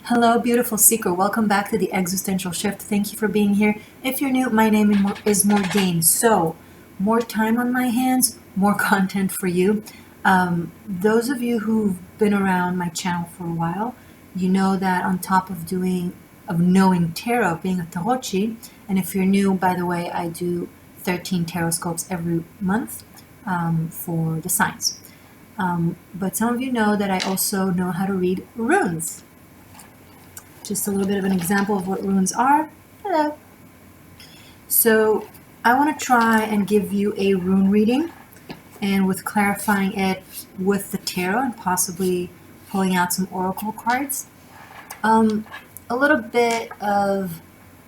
Hello, beautiful seeker. Welcome back to the Existential Shift. Thank you for being here. If you're new, my name is Morgane. So, more time on my hands, more content for you. Those of you who've been around my channel for a while, you know that on top of knowing tarot, being a tarotchi, and if you're new, by the way, I do 13 tarot scopes every month for the signs. But some of you know that I also know how to read runes. Just a little bit of an example of what runes are. Hello. So I want to try and give you a rune reading, and with clarifying it with the tarot and possibly pulling out some oracle cards. A little bit of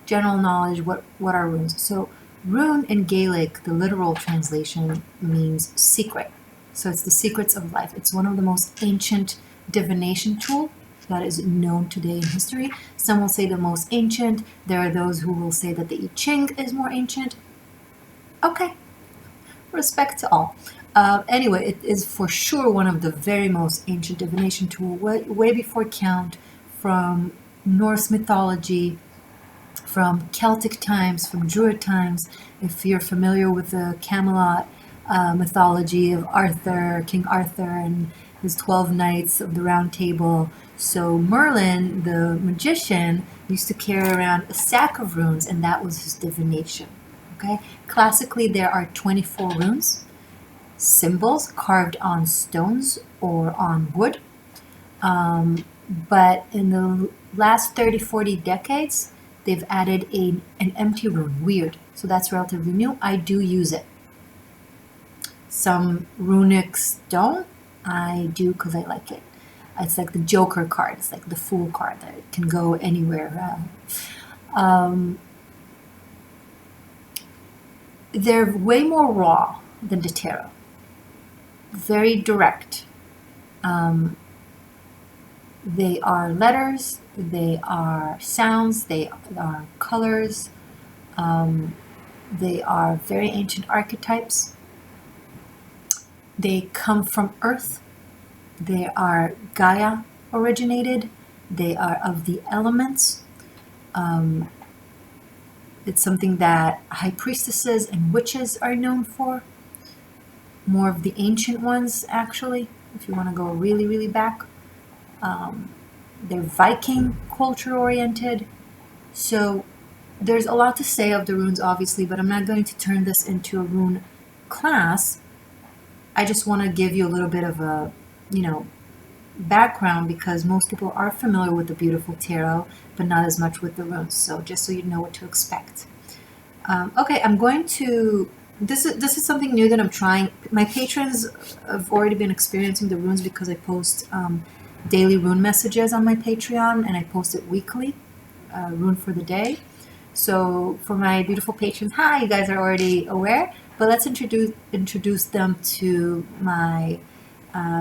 general knowledge. What are runes? So rune in Gaelic, the literal translation means secret. So it's the secrets of life. It's one of the most ancient divination tools that is known today in history. Some will say the most ancient. There are those who will say that the I Ching is more ancient. Okay, respect to all. Anyway, it is for sure one of the very most ancient divination tools, way before count, from Norse mythology, from Celtic times, from Druid times. If you're familiar with the Camelot mythology of Arthur, King Arthur, and his 12 knights of the Round Table. So Merlin, the magician, used to carry around a sack of runes, and that was his divination. Okay. Classically, there are 24 runes, symbols carved on stones or on wood. But in the last 30, 40 decades, they've added an empty rune. Weird. So that's relatively new. I do use it. Some runics don't. I do because I like it. It's like the Joker card. It's like the Fool card that it can go anywhere. They're way more raw than the tarot. Very direct. They are letters. They are sounds. They are colors. They are very ancient archetypes. They come from Earth. They are Gaia originated. They are of the elements. It's something that high priestesses and witches are known for. More of the ancient ones, actually, if you want to go really, really back. They're Viking culture oriented. So there's a lot to say of the runes, obviously, but I'm not going to turn this into a rune class. I just want to give you a little bit of a, background, because most people are familiar with the beautiful tarot, but not as much with the runes. So just so you know what to expect. Okay, I'm going to. This is something new that I'm trying. My patrons have already been experiencing the runes because I post daily rune messages on my Patreon, and I post it weekly, rune for the day. So for my beautiful patrons, hi, you guys are already aware, but let's introduce them to my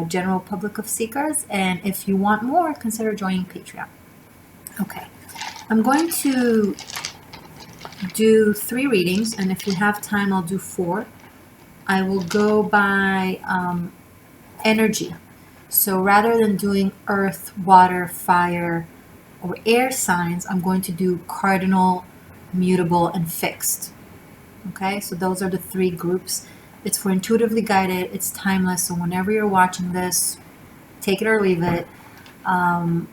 general public of seekers, and if you want more, consider joining Patreon. Okay, I'm going to do 3 readings, and if we have time, I'll do 4. I will go by energy. So rather than doing earth, water, fire, or air signs, I'm going to do cardinal, mutable, and fixed. Okay, so those are the 3 groups. It's for intuitively guided. It's timeless. So whenever you're watching this, take it or leave it. And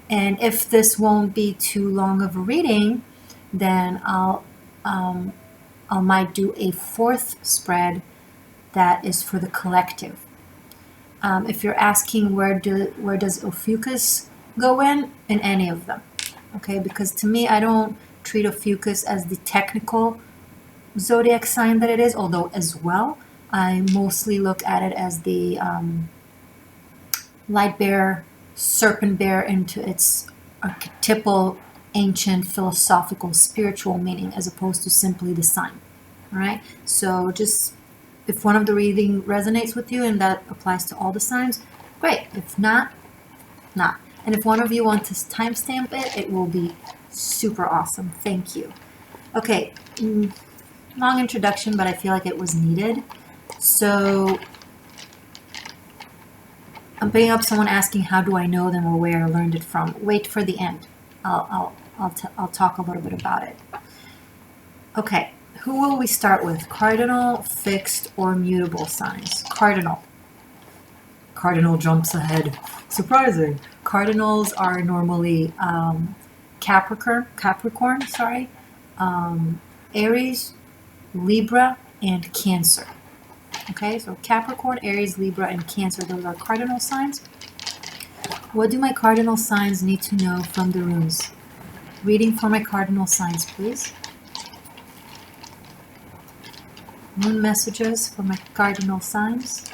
if this won't be too long of a reading, then I might do a 4th spread that is for the collective. If you're asking where does Ophiuchus go in any of them, okay? Because to me, I don't treat Ophiuchus as the technical zodiac sign that it is, although as well, I mostly look at it as the light bearer, serpent bearer into its archetypal, ancient, philosophical, spiritual meaning, as opposed to simply the sign. All right. So just if one of the reading resonates with you and that applies to all the signs, great. If not, not. And if one of you wants to timestamp it, it will be super awesome. Thank you. Okay. Long introduction, but I feel like it was needed. So I'm picking up someone asking, how do I know them or where I learned it from? Wait for the end. I'll talk a little bit about it. Okay, who will we start with? Cardinal, fixed, or mutable signs? Cardinal. Cardinal jumps ahead. Surprising. Cardinals are normally Capricorn, Aries, Libra, and Cancer. Okay, so Capricorn, Aries, Libra, and Cancer, those are cardinal signs. What do my cardinal signs need to know from the runes? Reading for my cardinal signs, please. Moon messages for my cardinal signs.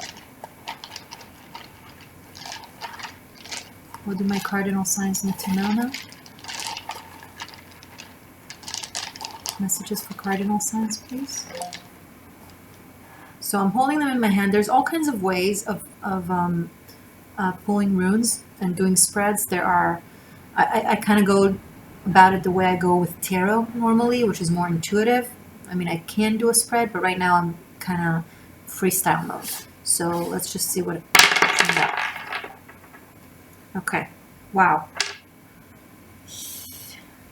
What do my cardinal signs need to know now? Messages for cardinal signs, please. So I'm holding them in my hand. There's all kinds of ways of pulling runes and doing spreads. There are, I kind of go about it the way I go with tarot normally, which is more intuitive. I mean, I can do a spread, but right now I'm kind of freestyle mode. So let's just see what comes out. Okay. Wow.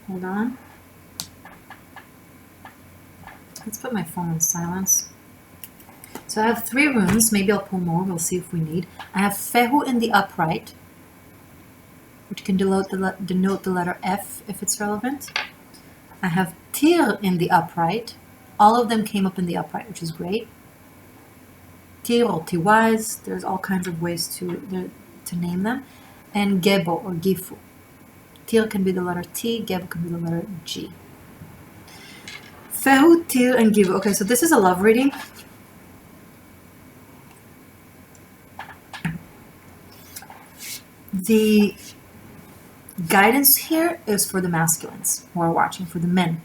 Hold on. Let's put my phone on silence. So I have 3 runes. Maybe I'll pull more. We'll see if we need. I have Fehu in the upright, which can denote the letter F if it's relevant. I have Tir in the upright. All of them came up in the upright, which is great. Tir or Tiwaz. There's all kinds of ways to name them. And Gebo or Gifu. Tir can be the letter T. Gebo can be the letter G. Fehu, Tir, and Gifu. Okay, so this is a love reading. The guidance here is for the masculines who are watching, for the men.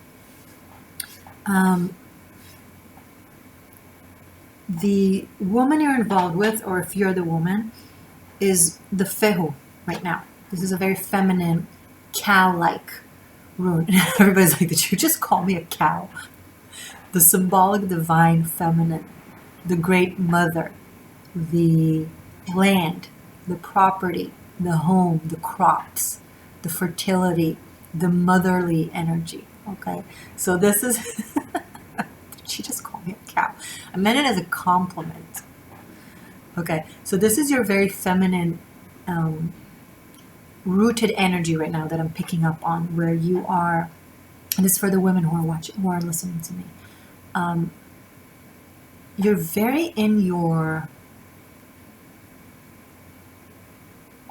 The woman you're involved with, or if you're the woman, is the Fehu right now. This is a very feminine, cow-like rune. And everybody's like, did you just call me a cow? The symbolic divine feminine, the great mother, the land, the property, the home, the crops, the fertility, the motherly energy. Okay, so this is, did she just call me a cow? I meant it as a compliment. Okay, so this is your very feminine, rooted energy right now that I'm picking up on, where you are, and this is for the women who are watching, who are listening to me. You're very in your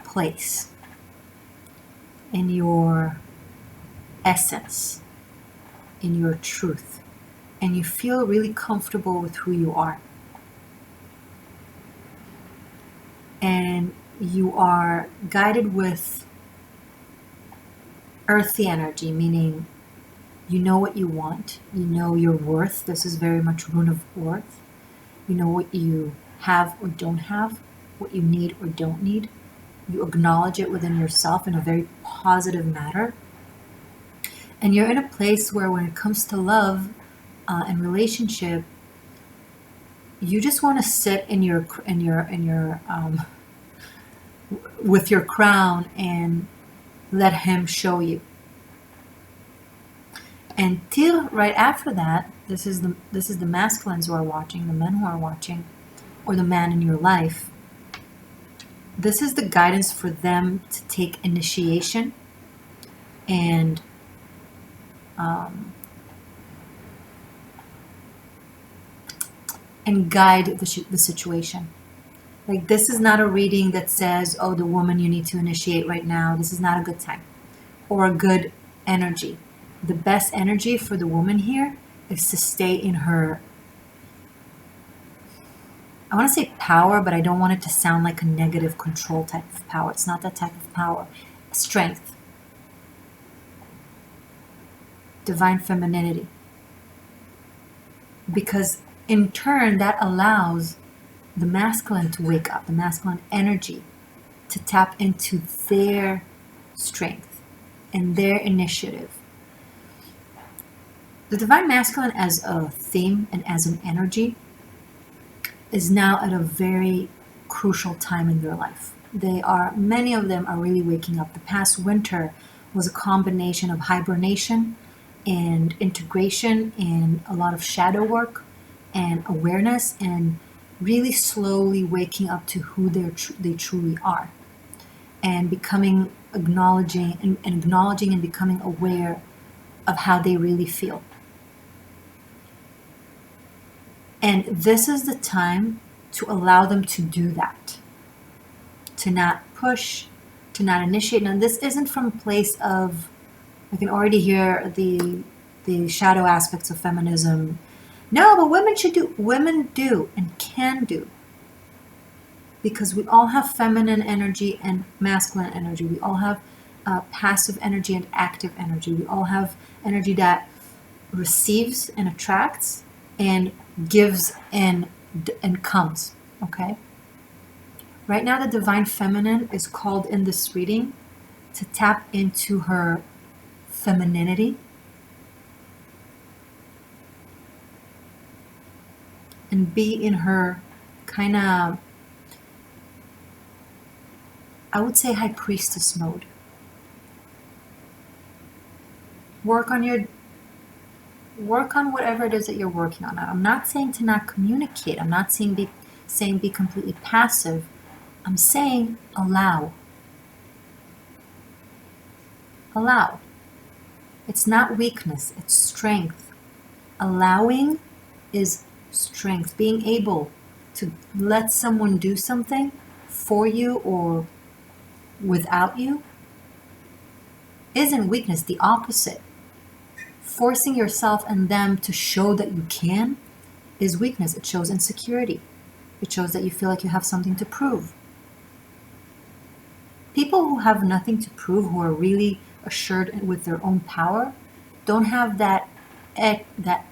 place, in your essence, in your truth, and you feel really comfortable with who you are. And you are guided with earthy energy, meaning you know what you want, you know your worth. This is very much rune of worth. You know what you have or don't have, what you need or don't need. You acknowledge it within yourself in a very positive manner. And you're in a place where when it comes to love and relationship, you just want to sit in your with your crown and let him show you. And Tir, right after that, this is the masculines who are watching, the men who are watching, or the man in your life. This is the guidance for them to take initiation and guide the situation. Like, this is not a reading that says, oh, the woman you need to initiate right now, this is not a good time or a good energy. The best energy for the woman here is to stay in her, I want to say power, but I don't want it to sound like a negative control type of power. It's not that type of power. Strength. Divine femininity. Because in turn, that allows the masculine to wake up, the masculine energy to tap into their strength and their initiative. The divine masculine as a theme and as an energy is now at a very crucial time in their life. Many of them are really waking up. The past winter was a combination of hibernation and integration and a lot of shadow work and awareness and really slowly waking up to who they truly are, and becoming acknowledging and becoming aware of how they really feel. And this is the time to allow them to do that, to not push, to not initiate. Now, this isn't from a place of, I can already hear the shadow aspects of feminism. No, but women do and can do. Because we all have feminine energy and masculine energy. We all have passive energy and active energy. We all have energy that receives and attracts and gives and comes. Okay? Right now, the divine feminine is called in this reading to tap into her femininity and be in her kind of, I would say, high priestess mode. Work on whatever it is that you're working on. I'm not saying to not communicate. I'm not saying be completely passive. I'm saying allow. Allow. It's not weakness, it's strength. Allowing is strength. Being able to let someone do something for you or without you isn't weakness, the opposite. Forcing yourself and them to show that you can is weakness. It shows insecurity. It shows that you feel like you have something to prove. People who have nothing to prove, who are really assured with their own power, don't have that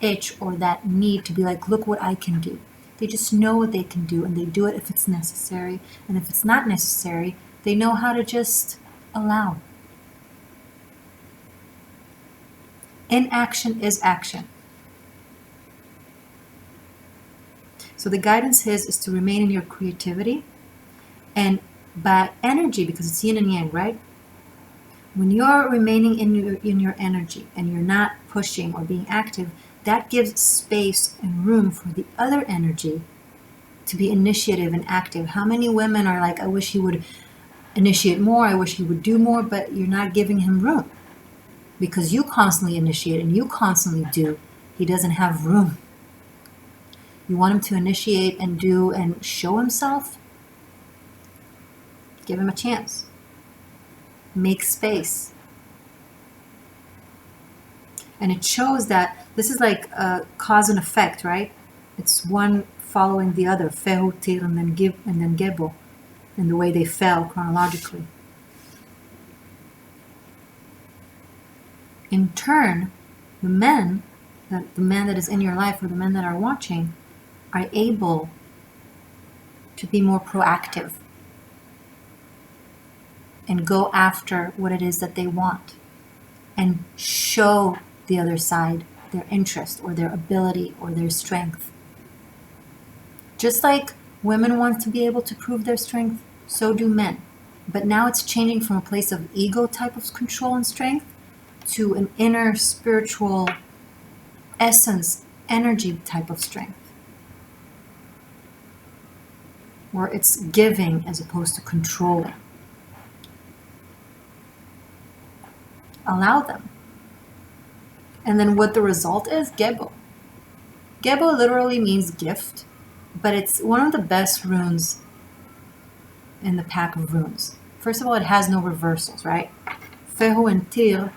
itch or that need to be like, look what I can do. They just know what they can do, and they do it if it's necessary. And if it's not necessary, they know how to just allow. Inaction is action. So the guidance is to remain in your creativity, and by energy, because it's yin and yang, right? When you're remaining in your energy and you're not pushing or being active, that gives space and room for the other energy to be initiative and active. How many women are like, I wish he would initiate more, I wish he would do more, but you're not giving him room. Because you constantly initiate and you constantly do, he doesn't have room. You want him to initiate and do and show himself? Give him a chance. Make space. And it shows that this is like a cause and effect, right? It's one following the other. Fehu, Tir, and then Gebo, in the way they fell chronologically. In turn, the man that is in your life, or the men that are watching, are able to be more proactive and go after what it is that they want and show the other side their interest or their ability or their strength. Just like women want to be able to prove their strength, so do men. But now it's changing from a place of ego type of control and strength to an inner spiritual essence, energy type of strength, where it's giving as opposed to controlling. Allow them. And then what the result is, Gebo. Gebo literally means gift, but it's one of the best runes in the pack of runes. First of all, it has no reversals, right? Fehu and Tir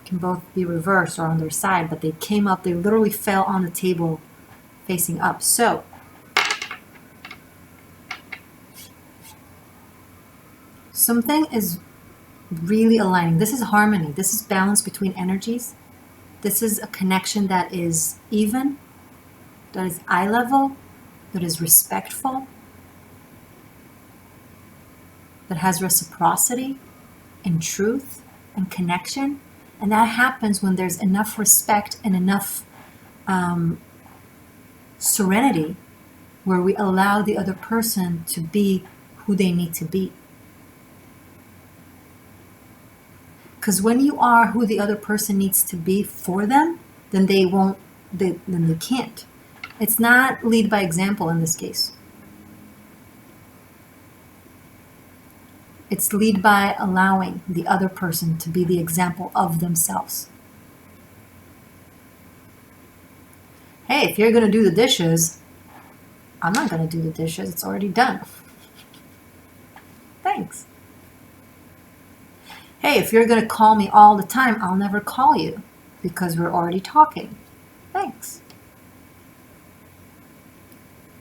can both be reversed or on their side, but they came up, they literally fell on the table facing up. So, something is really aligning. This is harmony. This is balance between energies. This is a connection that is even, that is eye level, that is respectful, that has reciprocity and truth and connection. And that happens when there's enough respect and enough serenity where we allow the other person to be who they need to be. Because when you are who the other person needs to be for them, then they can't. It's not lead by example in this case. It's lead by allowing the other person to be the example of themselves. Hey, if you're going to do the dishes, I'm not going to do the dishes. It's already done. Thanks. Hey, if you're going to call me all the time, I'll never call you because we're already talking. Thanks.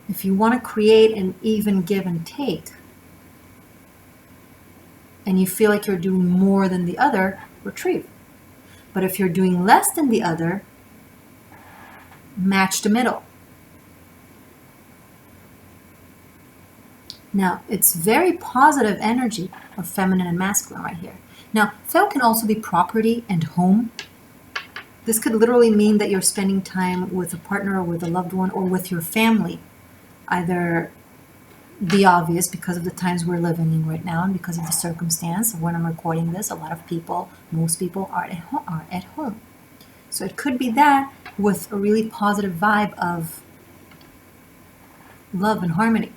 If you want to create an even give and take, and you feel like you're doing more than the other, retrieve. But if you're doing less than the other, match the middle. Now, it's very positive energy of feminine and masculine right here. Now, Feo can also be property and home. This could literally mean that you're spending time with a partner or with a loved one or with your family. Either the obvious because of the times we're living in right now and because of the circumstance of when I'm recording this, a lot of people, most people are at home. So it could be that with a really positive vibe of love and harmony.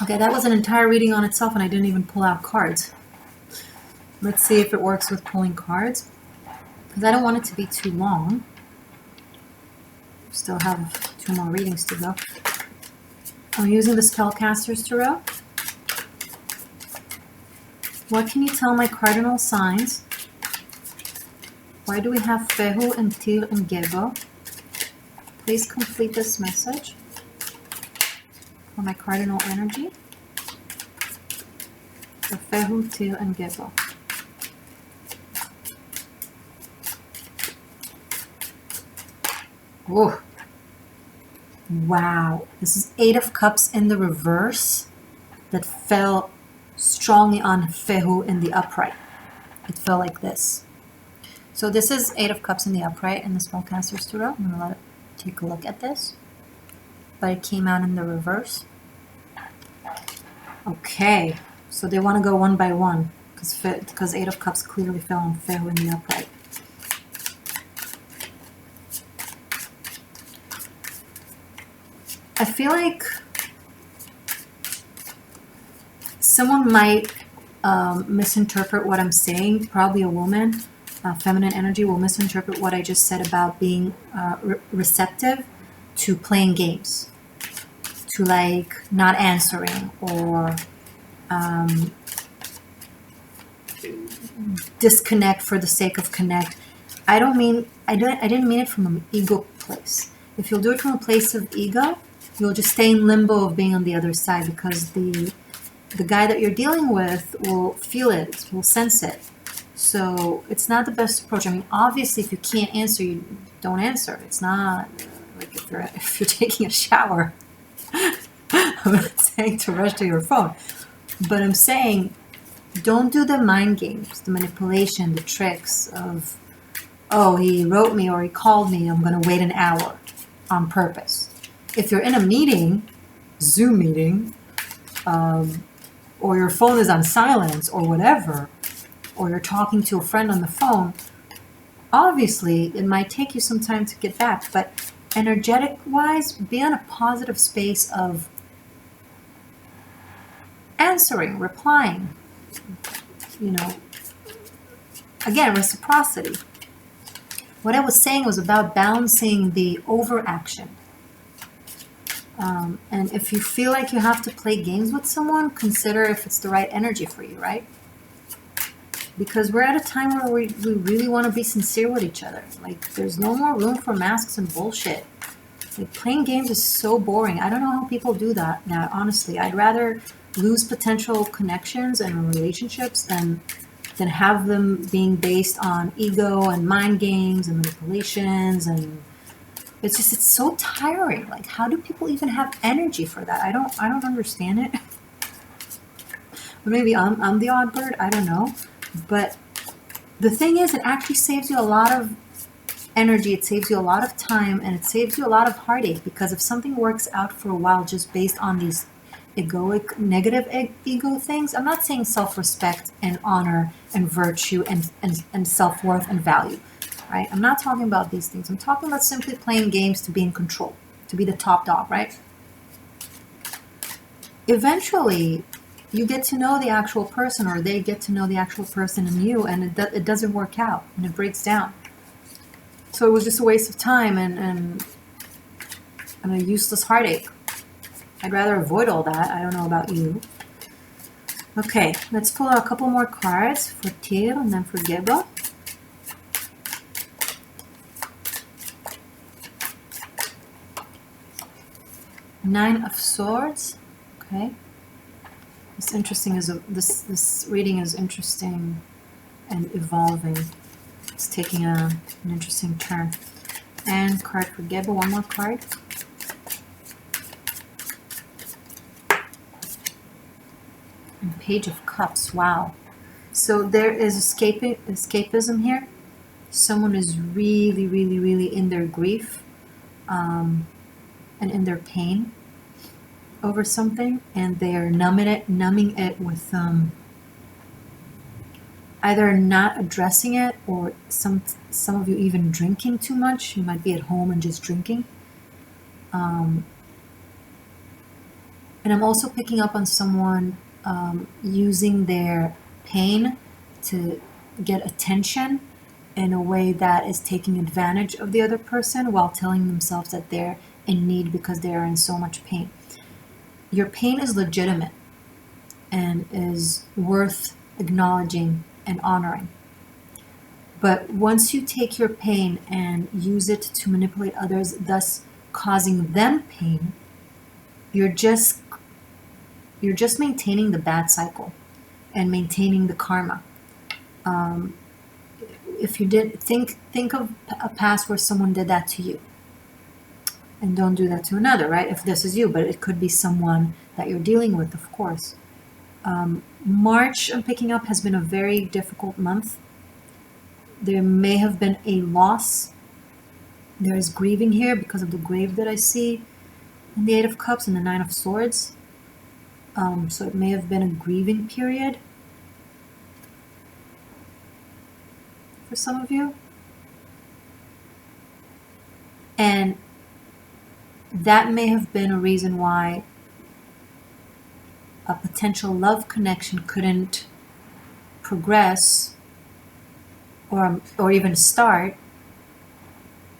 Okay, that was an entire reading on itself and I didn't even pull out cards. Let's see if it works with pulling cards, because I don't want it to be too long. Still have 2 more readings to go. I'm using the Spellcasters Tarot. What can you tell my cardinal signs? Why do we have Fehu and Til and Gebo? Please complete this message for my cardinal energy. For Fehu, Til, and Gebo. Whoa. Wow. This is 8 of Cups in the reverse that fell strongly on Fehu in the upright. It fell like this. So this is 8 of Cups in the upright in the Spellcasters Tarot. I'm going to take a look at this. But it came out in the reverse. Okay. So they want to go one by one because 8 of Cups clearly fell on Fehu in the upright. I feel like someone might misinterpret what I'm saying. Probably a woman, feminine energy, will misinterpret what I just said about being receptive to playing games, to like not answering or disconnect for the sake of connect. I didn't mean it from an ego place. If you'll do it from a place of ego, you'll just stay in limbo of being on the other side because the guy that you're dealing with will feel it, will sense it. So it's not the best approach. I mean, obviously, if you can't answer, you don't answer. It's not like if you're taking a shower. I'm not saying to rush to your phone, but I'm saying don't do the mind games, the manipulation, the tricks of, oh, he wrote me or he called me, I'm going to wait an hour on purpose. If you're in a meeting, Zoom meeting, or your phone is on silence or whatever, or you're talking to a friend on the phone, obviously it might take you some time to get back, but energetic-wise, be in a positive space of answering, replying, again, reciprocity. What I was saying was about balancing the overaction. And if you feel like you have to play games with someone, consider if it's the right energy for you, right? Because we're at a time where we really want to be sincere with each other. Like, there's no more room for masks and bullshit. Like, playing games is so boring. I don't know how people do that now, honestly. I'd rather lose potential connections and relationships than have them being based on ego and mind games and manipulations, and it's so tiring. Like, how do people even have energy for that? I don't understand it. But maybe I'm the odd bird, I don't know. But the thing is, it actually saves you a lot of energy, it saves you a lot of time, and it saves you a lot of heartache, because if something works out for a while just based on these egoic, negative ego things, I'm not saying self-respect and honor and virtue and self-worth and value, right? I'm not talking about these things. I'm talking about simply playing games to be in control, to be the top dog, right? Eventually, you get to know the actual person, or they get to know the actual person in you, and it doesn't work out, and it breaks down. So it was just a waste of time and a useless heartache. I'd rather avoid all that. I don't know about you. Okay, let's pull out a couple more cards for Tyr and then for Geba. Nine of Swords. Okay. This interesting is this reading is interesting and evolving. It's taking an interesting turn. And card for Geba, one more card. And Page of Cups, wow. So there is escapism here. Someone is really, really, really in their grief and in their pain over something, and they are numbing it with either not addressing it, or some of you even drinking too much. You might be at home and just drinking. And I'm also picking up on someone using their pain to get attention in a way that is taking advantage of the other person, while telling themselves that they're in need because they are in so much pain. Your pain is legitimate and is worth acknowledging and honoring. But once you take your pain and use it to manipulate others, thus causing them pain, you're just maintaining the bad cycle and maintaining the karma. If you did think of a past where someone did that to you, and don't do that to another, right? If this is you, but it could be someone that you're dealing with, of course. March, I'm picking up, has been a very difficult month. There may have been a loss. There is grieving here because of the grave that I see in the Eight of Cups and the Nine of Swords. So it may have been a grieving period for some of you. And that may have been a reason why a potential love connection couldn't progress or even start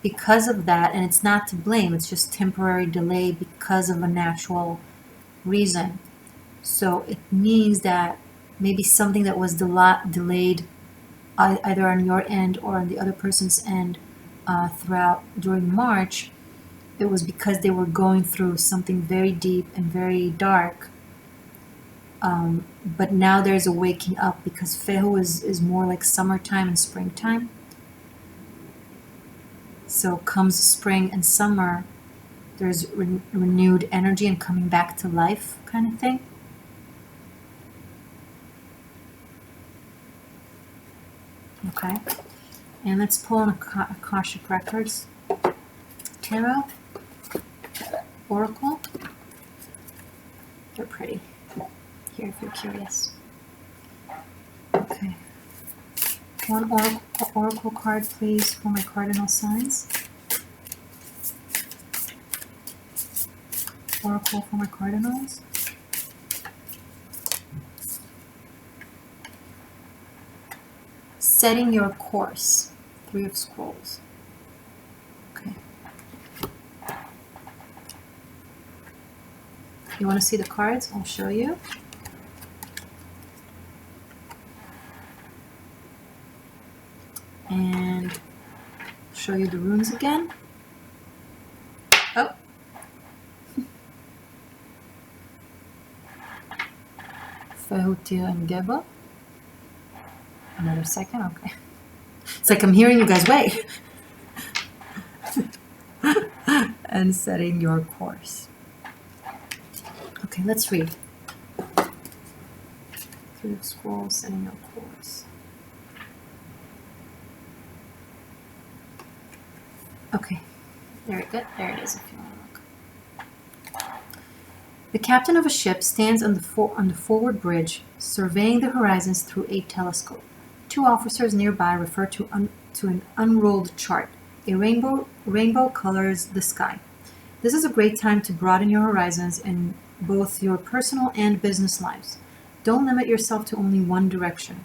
because of that. And it's not to blame, it's just temporary delay because of a natural reason. So it means that maybe something that was delayed either on your end or on the other person's end during March, it was because they were going through something very deep and very dark. But now there's a waking up, because Fehu is more like summertime and springtime. So comes spring and summer, there's renewed energy and coming back to life kind of thing. Okay, and let's pull on Akashic Records, Tarot, Oracle. They're pretty. Here, if you're curious. Okay. One oracle card, please, for my cardinal signs. Oracle for my cardinals. Setting your course. Three of Scrolls. Okay. You want to see the cards? I'll show you. And show you the runes again. Oh. Fehutia and Geba. Another second, okay. It's like I'm hearing you guys, wait. And setting your course. Okay, let's read. Three of Scrolls, setting your course. Okay, very good. There it is if you want to look. The captain of a ship stands on the forward bridge, surveying the horizons through a telescope. Two officers nearby refer to an unrolled chart. A rainbow colors the sky. This is a great time to broaden your horizons in both your personal and business lives. Don't limit yourself to only one direction.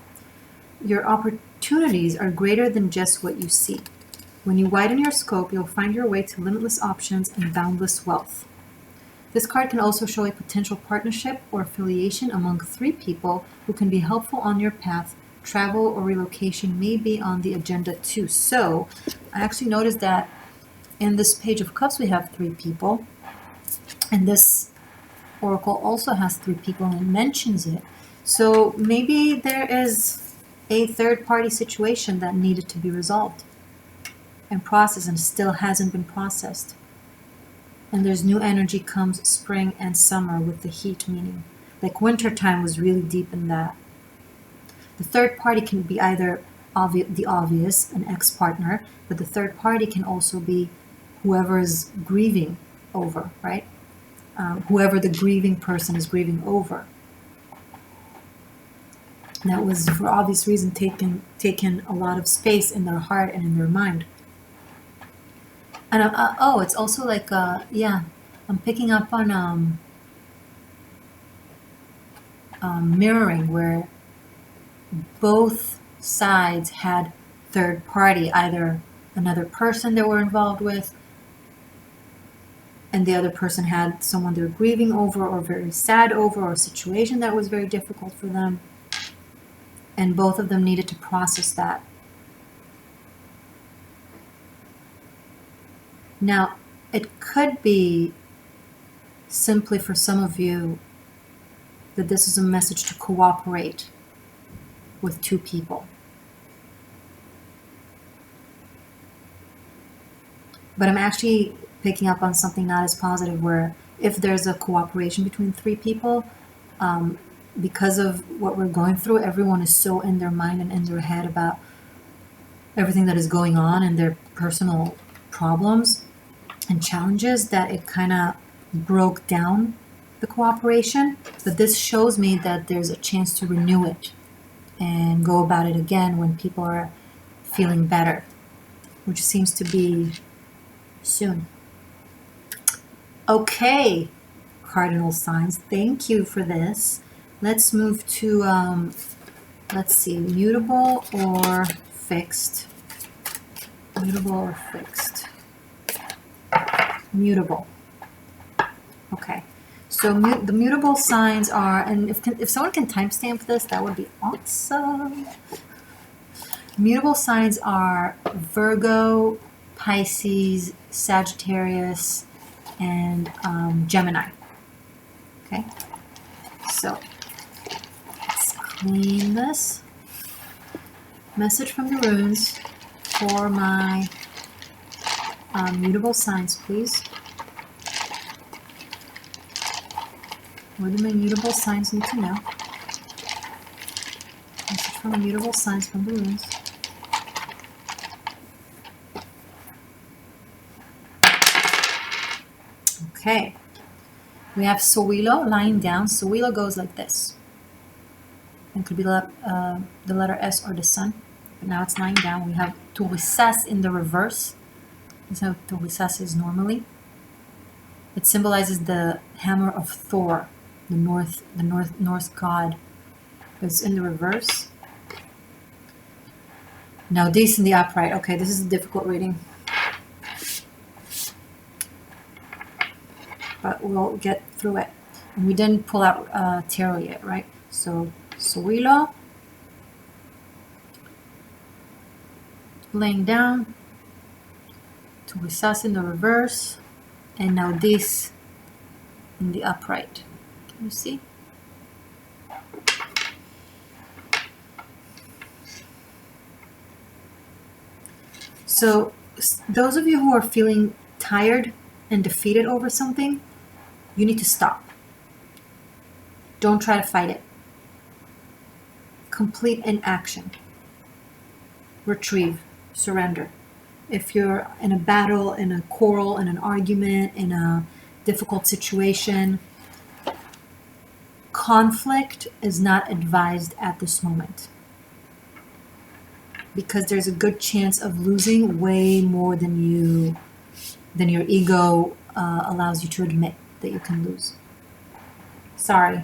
Your opportunities are greater than just what you see. When you widen your scope, you'll find your way to limitless options and boundless wealth. This card can also show a potential partnership or affiliation among three people who can be helpful on your path. Travel or relocation may be on the agenda too. So, I actually noticed that in this Page of Cups we have three people, and this Oracle also has three people and it mentions it. So maybe there is a third-party situation that needed to be resolved and processed and still hasn't been processed. And there's new energy comes spring and summer with the heat, meaning like winter time was really deep in that. The third party can be either the obvious, an ex-partner, but the third party can also be whoever is grieving over, right? Whoever the grieving person is grieving over. That was, for obvious reason, taken a lot of space in their heart and in their mind. And oh, it's also like yeah, I'm picking up on mirroring, where both sides had third party, either another person they were involved with, and the other person had someone they're grieving over or very sad over, or a situation that was very difficult for them. And both of them needed to process that. Now, it could be simply for some of you that this is a message to cooperate with two people. But I'm actually picking up on something not as positive, where if there's a cooperation between three people, because of what we're going through, everyone is so in their mind and in their head about everything that is going on and their personal problems and challenges, that it kind of broke down the cooperation. But this shows me that there's a chance to renew it and go about it again when people are feeling better, which seems to be soon. Okay, cardinal signs, thank you for this. Let's move to, let's see, mutable or fixed. Mutable or fixed. Mutable. Okay, so the mutable signs are, and if someone can timestamp this, that would be awesome. Mutable signs are Virgo, Pisces, Sagittarius, and Gemini. Okay, so let's clean this. Message from the runes for my mutable signs, please. What do my mutable signs need to know? Message from the mutable signs from the runes. Okay, we have Sowilo lying down. Sowilo goes like this. It could be the letter S or the sun, but now it's lying down. We have Turisas in the reverse. This is how Turisas is normally. It symbolizes the hammer of Thor, the Norse god. It's in the reverse. Now this in the upright. Okay, this is a difficult reading, but we'll get through it. And we didn't pull out tarot yet, right? So Sowilo laying down, Turisas in the reverse, and now this in the upright. Can you see? So those of you who are feeling tired and defeated over something, you need to stop. Don't try to fight it. Complete inaction. Retrieve. Surrender. If you're in a battle, in a quarrel, in an argument, in a difficult situation, conflict is not advised at this moment, because there's a good chance of losing way more than your ego allows you to admit that you can lose. Sorry,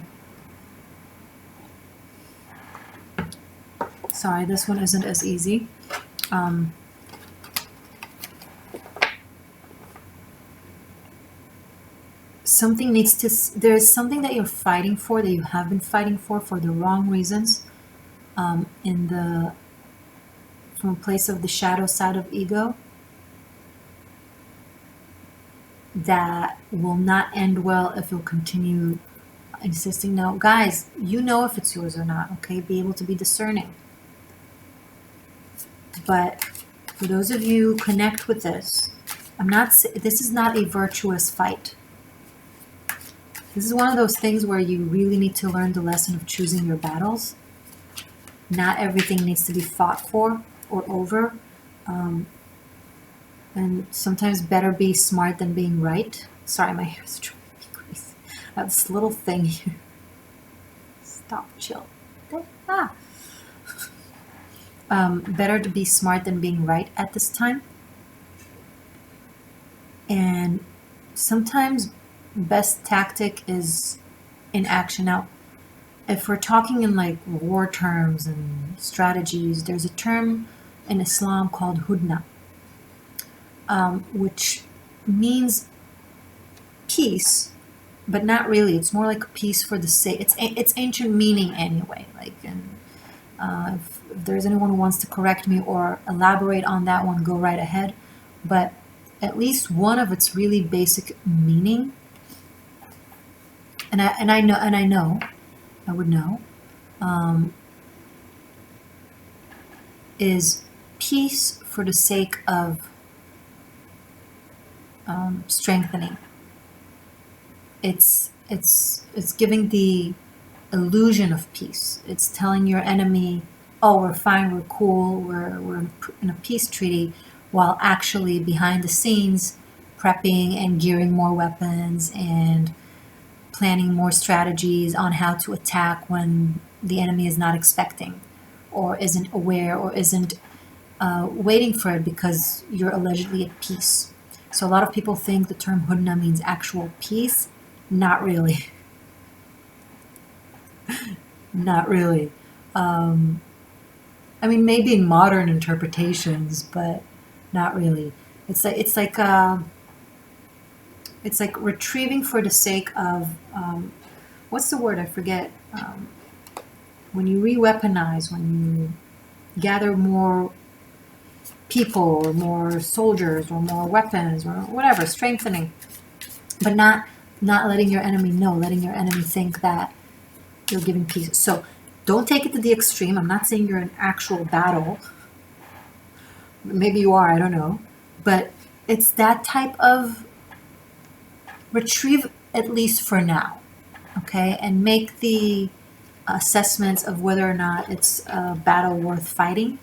this one isn't as easy. There's something that you're fighting for, that you have been fighting for the wrong reasons, from a place of the shadow side of ego, that will not end well if you'll continue insisting. Now, guys, you know if it's yours or not, okay? Be able to be discerning. But for those of you who connect with this, this is not a virtuous fight. This is one of those things where you really need to learn the lesson of choosing your battles. Not everything needs to be fought for or over. And sometimes better be smart than being right. Sorry, my hair is driving me crazy. I have this little thing here. Stop, chill. Better to be smart than being right at this time. And sometimes best tactic is inaction. Now, if we're talking in like war terms and strategies, there's a term in Islam called hudna, which means peace, but not really. It's more like a peace for the sake. It's ancient meaning anyway. Like, and if there's anyone who wants to correct me or elaborate on that one, go right ahead. But at least one of its really basic meaning, and I would know, is peace for the sake of strengthening. It's giving the illusion of peace. It's telling your enemy, oh, we're fine, we're cool, we're in a peace treaty, while actually behind the scenes prepping and gearing more weapons and planning more strategies on how to attack when the enemy is not expecting or isn't aware or isn't waiting for it, because you're allegedly at peace. So a lot of people think the term hudna means actual peace. Not really. Not really. I mean, maybe in modern interpretations, but not really. It's like retrieving for the sake of, what's the word? I forget. When you re-weaponize, when you gather more people or more soldiers or more weapons or whatever, strengthening, but not letting your enemy know, letting your enemy think that you're giving peace. So don't take it to the extreme. I'm not saying you're in actual battle. Maybe you are, I don't know. But it's that type of retrieve, at least for now, okay? And make the assessments of whether or not it's a battle worth fighting,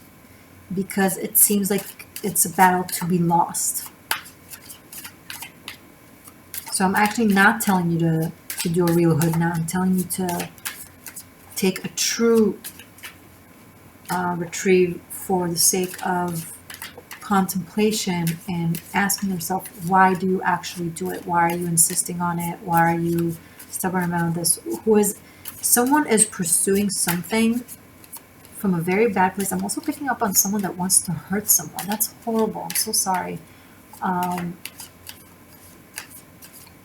because it seems like it's a battle to be lost. So I'm actually not telling you to do a real hudna. I'm telling you to take a true retrieve for the sake of contemplation and asking yourself, why do you actually do it? Why are you insisting on it? Why are you stubborn about this? Someone is pursuing something from a very bad place. I'm also picking up on someone that wants to hurt someone. That's horrible. I'm so sorry.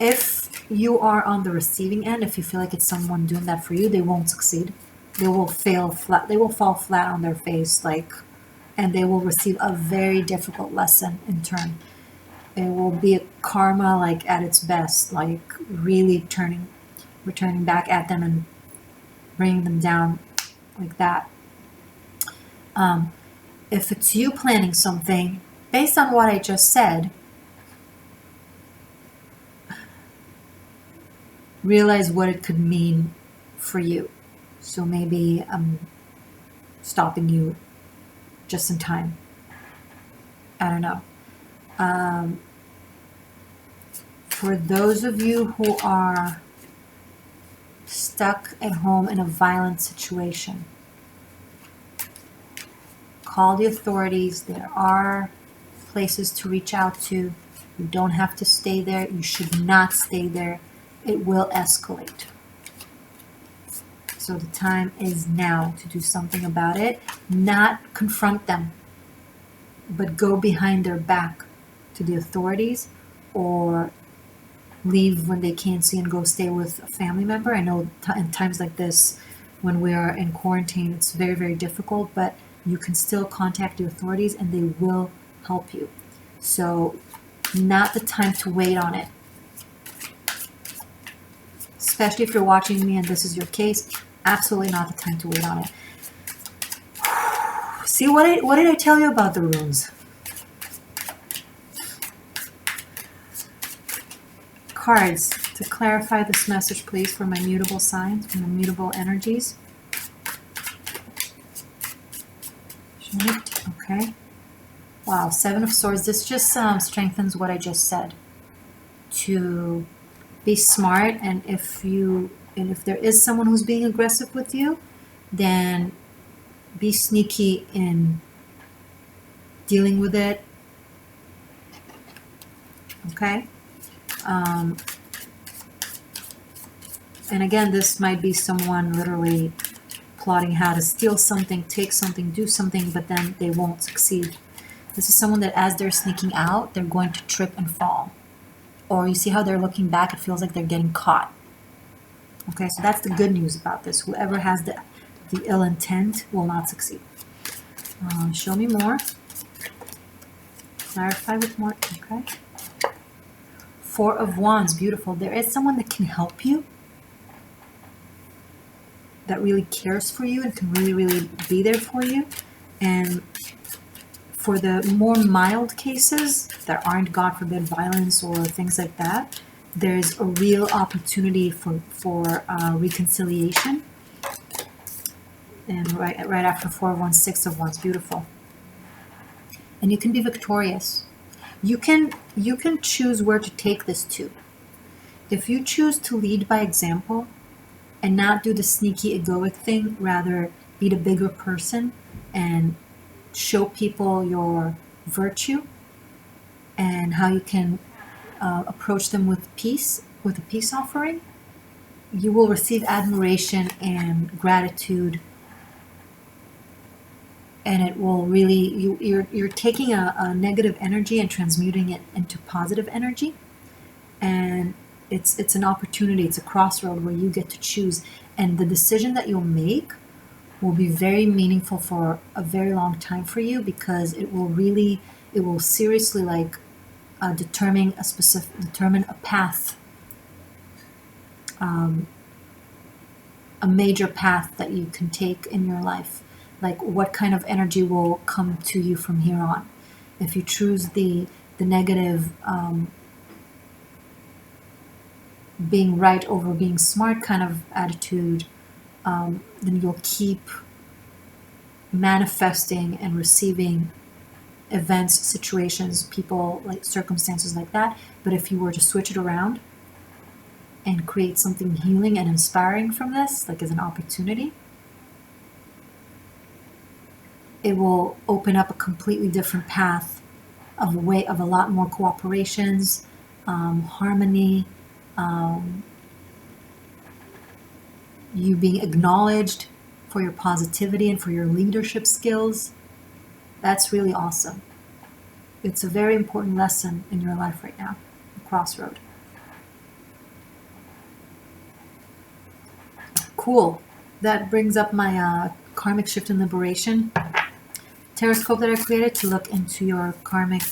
If you are on the receiving end, if you feel like it's someone doing that for you, they won't succeed. They will fail flat. They will fall flat on their face, and they will receive a very difficult lesson in turn. It will be a karma at its best, really returning back at them and bringing them down like that. If it's you planning something, based on what I just said, realize what it could mean for you. So maybe I'm stopping you just in time. I don't know. For those of you who are stuck at home in a violent situation, call the authorities. There are places to reach out to. You don't have to stay there. You should not stay there. It will escalate. So the time is now to do something about it. Not confront them, but go behind their back to the authorities, or leave when they can't see and go stay with a family member. I know in times like this, when we are in quarantine, it's very, very difficult, but you can still contact the authorities and they will help you. So not the time to wait on it. Especially if you're watching me and this is your case, absolutely not the time to wait on it. See, what did I tell you about the runes? Cards, to clarify this message, please, for my mutable signs, for my mutable energies. Okay. Wow, Seven of Swords. This just strengthens what I just said. To be smart, and if there is someone who's being aggressive with you, then be sneaky in dealing with it. Okay. And again, this might be someone literally plotting how to steal something, take something, do something, but then they won't succeed. This is someone that as they're sneaking out, they're going to trip and fall. Or you see how they're looking back, it feels like they're getting caught. Okay, so that's the good news about this. Whoever has the ill intent will not succeed. Show me more. Clarify with more. Okay. Four of Wands, beautiful. There is someone that can help you, that really cares for you and can really, really be there for you. And for the more mild cases that aren't, God forbid, violence or things like that, there's a real opportunity for reconciliation. And right after Four of Wands, Six of Wands, beautiful. And you can be victorious. You can choose where to take this to. If you choose to lead by example and not do the sneaky egoic thing, rather be the bigger person and show people your virtue and how you can approach them with peace, with a peace offering, you will receive admiration and gratitude. And it will really, you're taking a negative energy and transmuting it into positive energy. And it's an opportunity, it's a crossroad where you get to choose. And the decision that you'll make will be very meaningful for a very long time for you, because it will seriously determine a path, a major path that you can take in your life. Like what kind of energy will come to you from here on. If you choose the negative, being right over being smart kind of attitude, then you'll keep manifesting and receiving events, situations, people, like circumstances like that. But if you were to switch it around and create something healing and inspiring from this, like as an opportunity, it will open up a completely different path of a way of a lot more cooperations, harmony, you being acknowledged for your positivity and for your leadership skills. That's really awesome. It's a very important lesson in your life right now, a crossroad. Cool. That brings up my Karmic Shift and Liberation Teroscope that I created to look into your karmic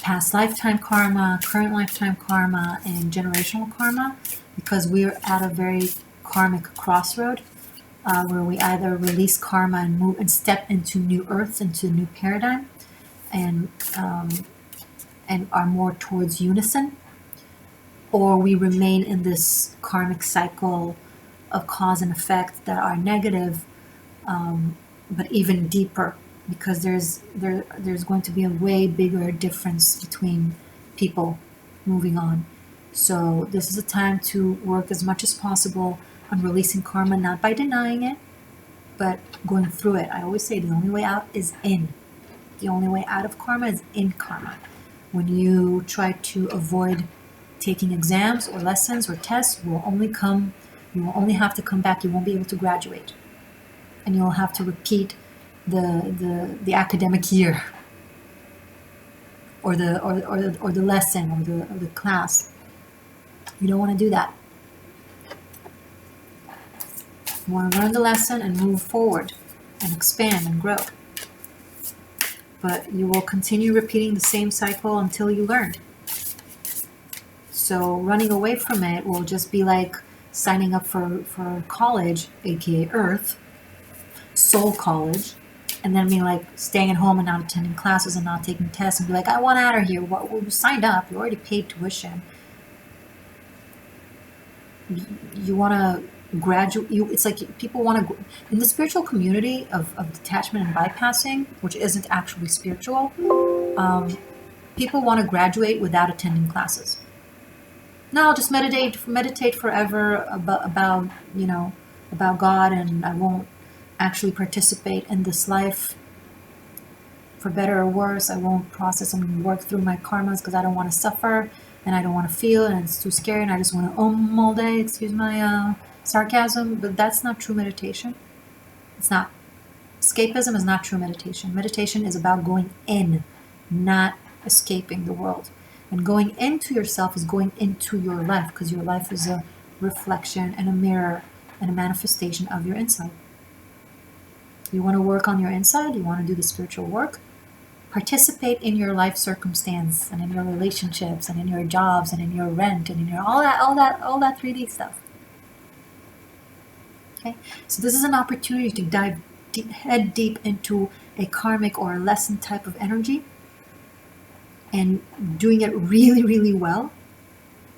past lifetime karma, current lifetime karma, and generational karma, because we're at a very karmic crossroad where we either release karma and move and step into new earth, into a new paradigm, and are more towards unison, or we remain in this karmic cycle of cause and effect that are negative, but even deeper because there's going to be a way bigger difference between people moving on. So this is a time to work as much as possible on releasing karma, not by denying it, but going through it. I always say the only way out is in. The only way out of karma is in karma. When you try to avoid taking exams or lessons or tests, you will only have to come back. You won't be able to graduate, and you'll have to repeat the academic year, or the lesson, or the class. You don't want to do that. You want to learn the lesson and move forward and expand and grow. But you will continue repeating the same cycle until you learn. So running away from it will just be like signing up for college, aka Earth, soul college, and then being like staying at home and not attending classes and not taking tests and be like, I want out of here. Well, you signed up, you already paid tuition. You want to graduate. It's like people want to, in the spiritual community of detachment and bypassing, which isn't actually spiritual, people want to graduate without attending classes. No, I'll just meditate forever about God, and I won't actually participate in this life, for better or worse. I won't process and work through my karmas because I don't want to suffer, and I don't want to feel, and it's too scary, and I just want to all day. Excuse my sarcasm, but that's not true meditation. It's not. Escapism is not true meditation. Meditation is about going in, not escaping the world. And going into yourself is going into your life, because your life is a reflection and a mirror and a manifestation of your inside. You want to work on your inside, you want to do the spiritual work, participate in your life circumstance and in your relationships and in your jobs and in your rent and in your all that 3D stuff. Okay? So this is an opportunity to dive head deep into a karmic or a lesson type of energy, and doing it really, really well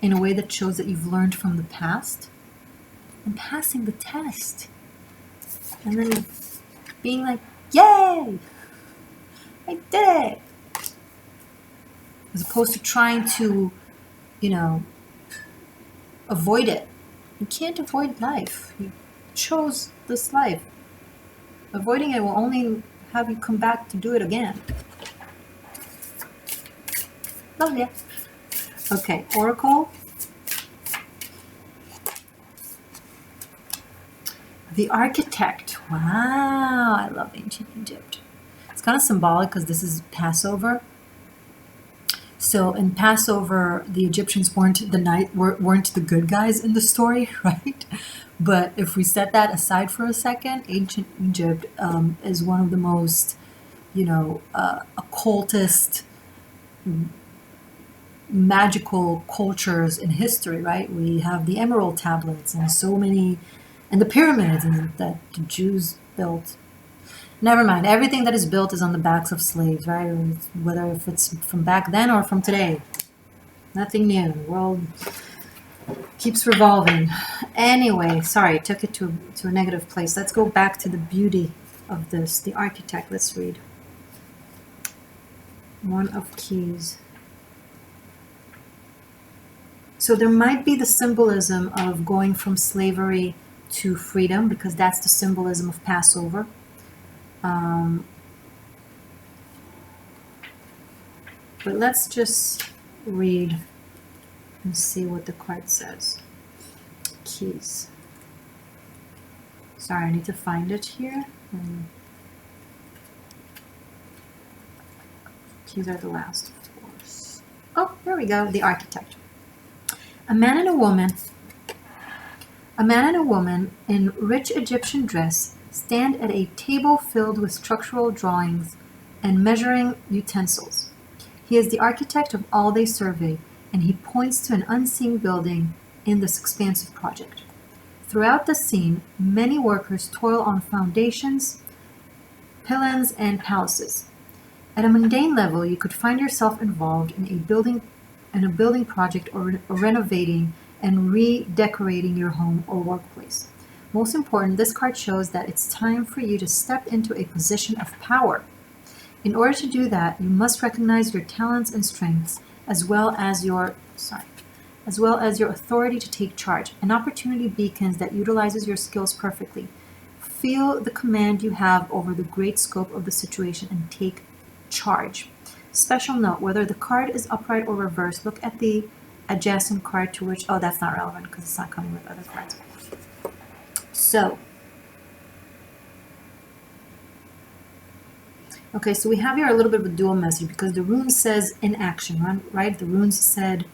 in a way that shows that you've learned from the past, and passing the test, and then being like, yay, I did it, as opposed to trying to, avoid it. You can't avoid life. You chose this life. Avoiding it will only have you come back to do it again. Oh, yeah. Okay, Oracle. The Architect. Wow, I love ancient Egypt. It's kind of symbolic because this is Passover. So in Passover, the Egyptians weren't the good guys in the story, right? But if we set that aside for a second, ancient Egypt is one of the most, occultist, magical cultures in history, right? We have the emerald tablets and so many, and the pyramids that the Jews built. Never mind, everything that is built is on the backs of slaves, right? Whether if it's from back then or from today. Nothing new. The world keeps revolving. Anyway, sorry, I took it to a negative place. Let's go back to the beauty of this. The Architect, let's read. One of Keys. So there might be the symbolism of going from slavery to freedom, because that's the symbolism of Passover. But let's just read and see what the card says. Keys. Sorry, I need to find it here. Keys are the last, of course. Oh, there we go. The Architect. A man and a woman in rich Egyptian dress stand at a table filled with structural drawings and measuring utensils. He is the architect of all they survey, and he points to an unseen building in this expansive project. Throughout the scene, many workers toil on foundations, pylons, and palaces. At a mundane level, you could find yourself involved in a building project or renovating and redecorating your home or workplace. Most important, this card shows that it's time for you to step into a position of power. In order to do that, you must recognize your talents and strengths, as well as your authority to take charge. An opportunity beacons that utilizes your skills perfectly. Feel the command you have over the great scope of the situation and take charge. Special note, whether the card is upright or reversed, look at the adjacent card to which, oh, that's not relevant because it's not coming with other cards. So, okay, so we have here a little bit of a dual message because the rune says in action, right? The runes said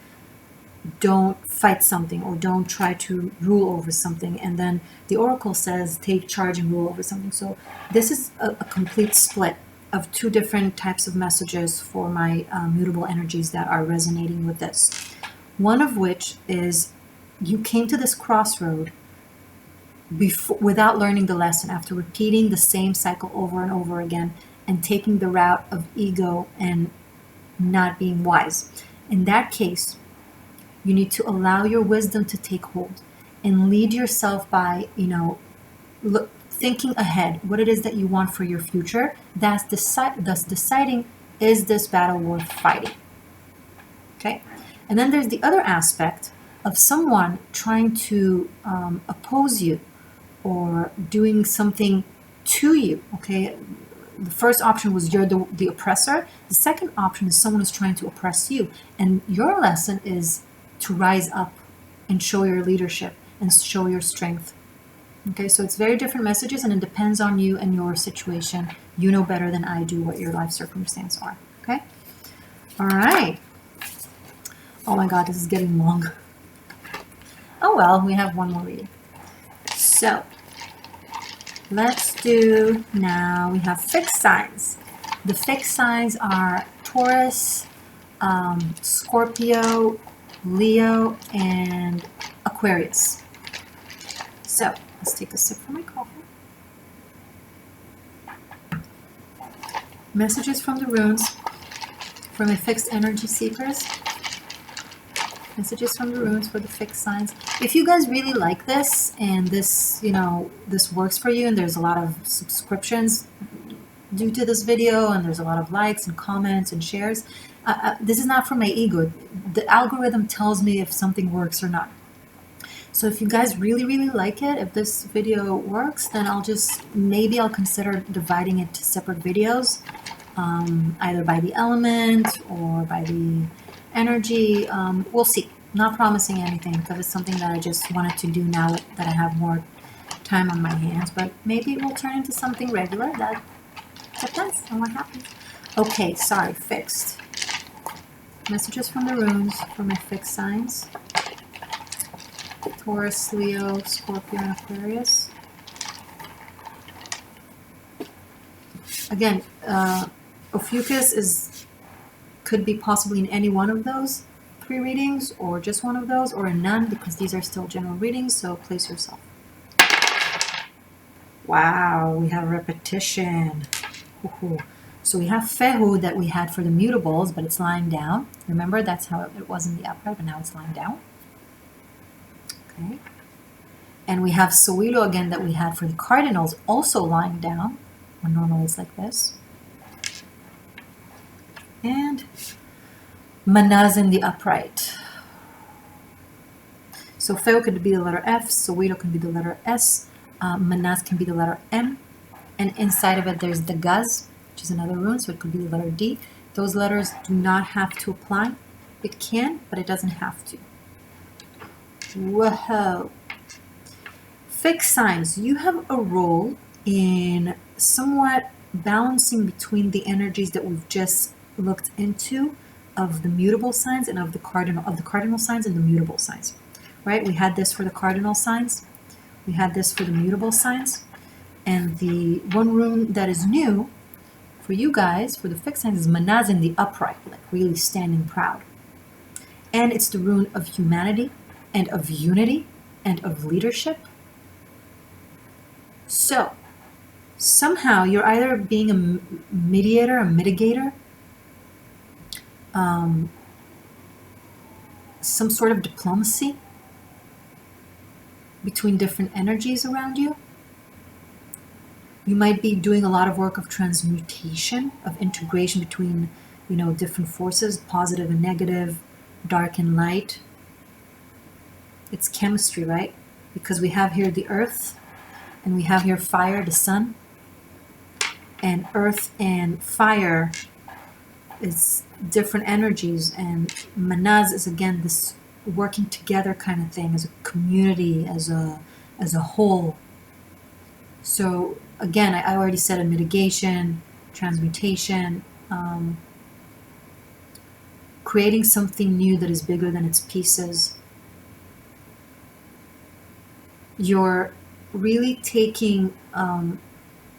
don't fight something or don't try to rule over something. And then the oracle says take charge and rule over something. So this is a complete split of two different types of messages for my mutable energies that are resonating with this. One of which is you came to this crossroad without learning the lesson, after repeating the same cycle over and over again and taking the route of ego and not being wise. In that case, you need to allow your wisdom to take hold and lead yourself by, thinking ahead what it is that you want for your future. Thus deciding, is this battle worth fighting? Okay. And then there's the other aspect of someone trying to oppose you or doing something to you. Okay. The first option was you're the oppressor. The second option is someone who's trying to oppress you. And your lesson is to rise up and show your leadership and show your strength. Okay, so it's very different messages and it depends on you and your situation. You know better than I do what your life circumstances are. Okay? All right. Oh my God, this is getting long. Oh well, we have one more reading. So, let's do now, we have fixed signs. The fixed signs are Taurus, Scorpio, Leo, and Aquarius. So let's take a sip from my coffee. Messages from the runes for my fixed energy seekers. Messages from the runes for the fixed signs. If you guys really like this and this, this works for you and there's a lot of subscriptions due to this video and there's a lot of likes and comments and shares, this is not for my ego. The algorithm tells me if something works or not. So if you guys really, really like it, if this video works, then maybe I'll consider dividing it to separate videos, either by the element or by the energy. We'll see. Not promising anything because it's something that I just wanted to do now that I have more time on my hands, but maybe it will turn into something regular. That depends on what happens. Okay, sorry, fixed. Messages from the runes for my fixed signs. Taurus, Leo, Scorpio, and Aquarius. Again, Ophiuchus could be possibly in any one of those 3 readings, or just one of those, or in none, because these are still general readings, so place yourself. Wow, we have repetition. Ooh. So we have Fehu that we had for the mutables, but it's lying down. Remember, that's how it was in the upright, but now it's lying down. Okay. And we have Sowilo again that we had for the cardinals, also lying down, when normally it's like this. And Manaz in the upright. So Fehu could be the letter F, Sowilo can be the letter S, Manaz can be the letter M, and inside of it there's the Gaz, which is another rune, so it could be the letter D. Those letters do not have to apply. It can, but it doesn't have to. Whoa. Fixed signs. You have a role in somewhat balancing between the energies that we've just looked into of the mutable signs and of the cardinal signs and the mutable signs. Right? We had this for the cardinal signs. We had this for the mutable signs. And the one rune that is new for you guys, for the fixed signs, is Manaz in the upright, like really standing proud. And it's the rune of humanity and of unity and of leadership. So, somehow you're either being a mediator, a mitigator, some sort of diplomacy between different energies around you. You might be doing a lot of work of transmutation, of integration between, different forces, positive and negative, dark and light. It's chemistry, right? Because we have here the earth, and we have here fire, the sun. And earth and fire is different energies, and manaz is again this working together kind of thing, as a community, as a whole. So again, I already said a mitigation, transmutation, creating something new that is bigger than its pieces. You're really taking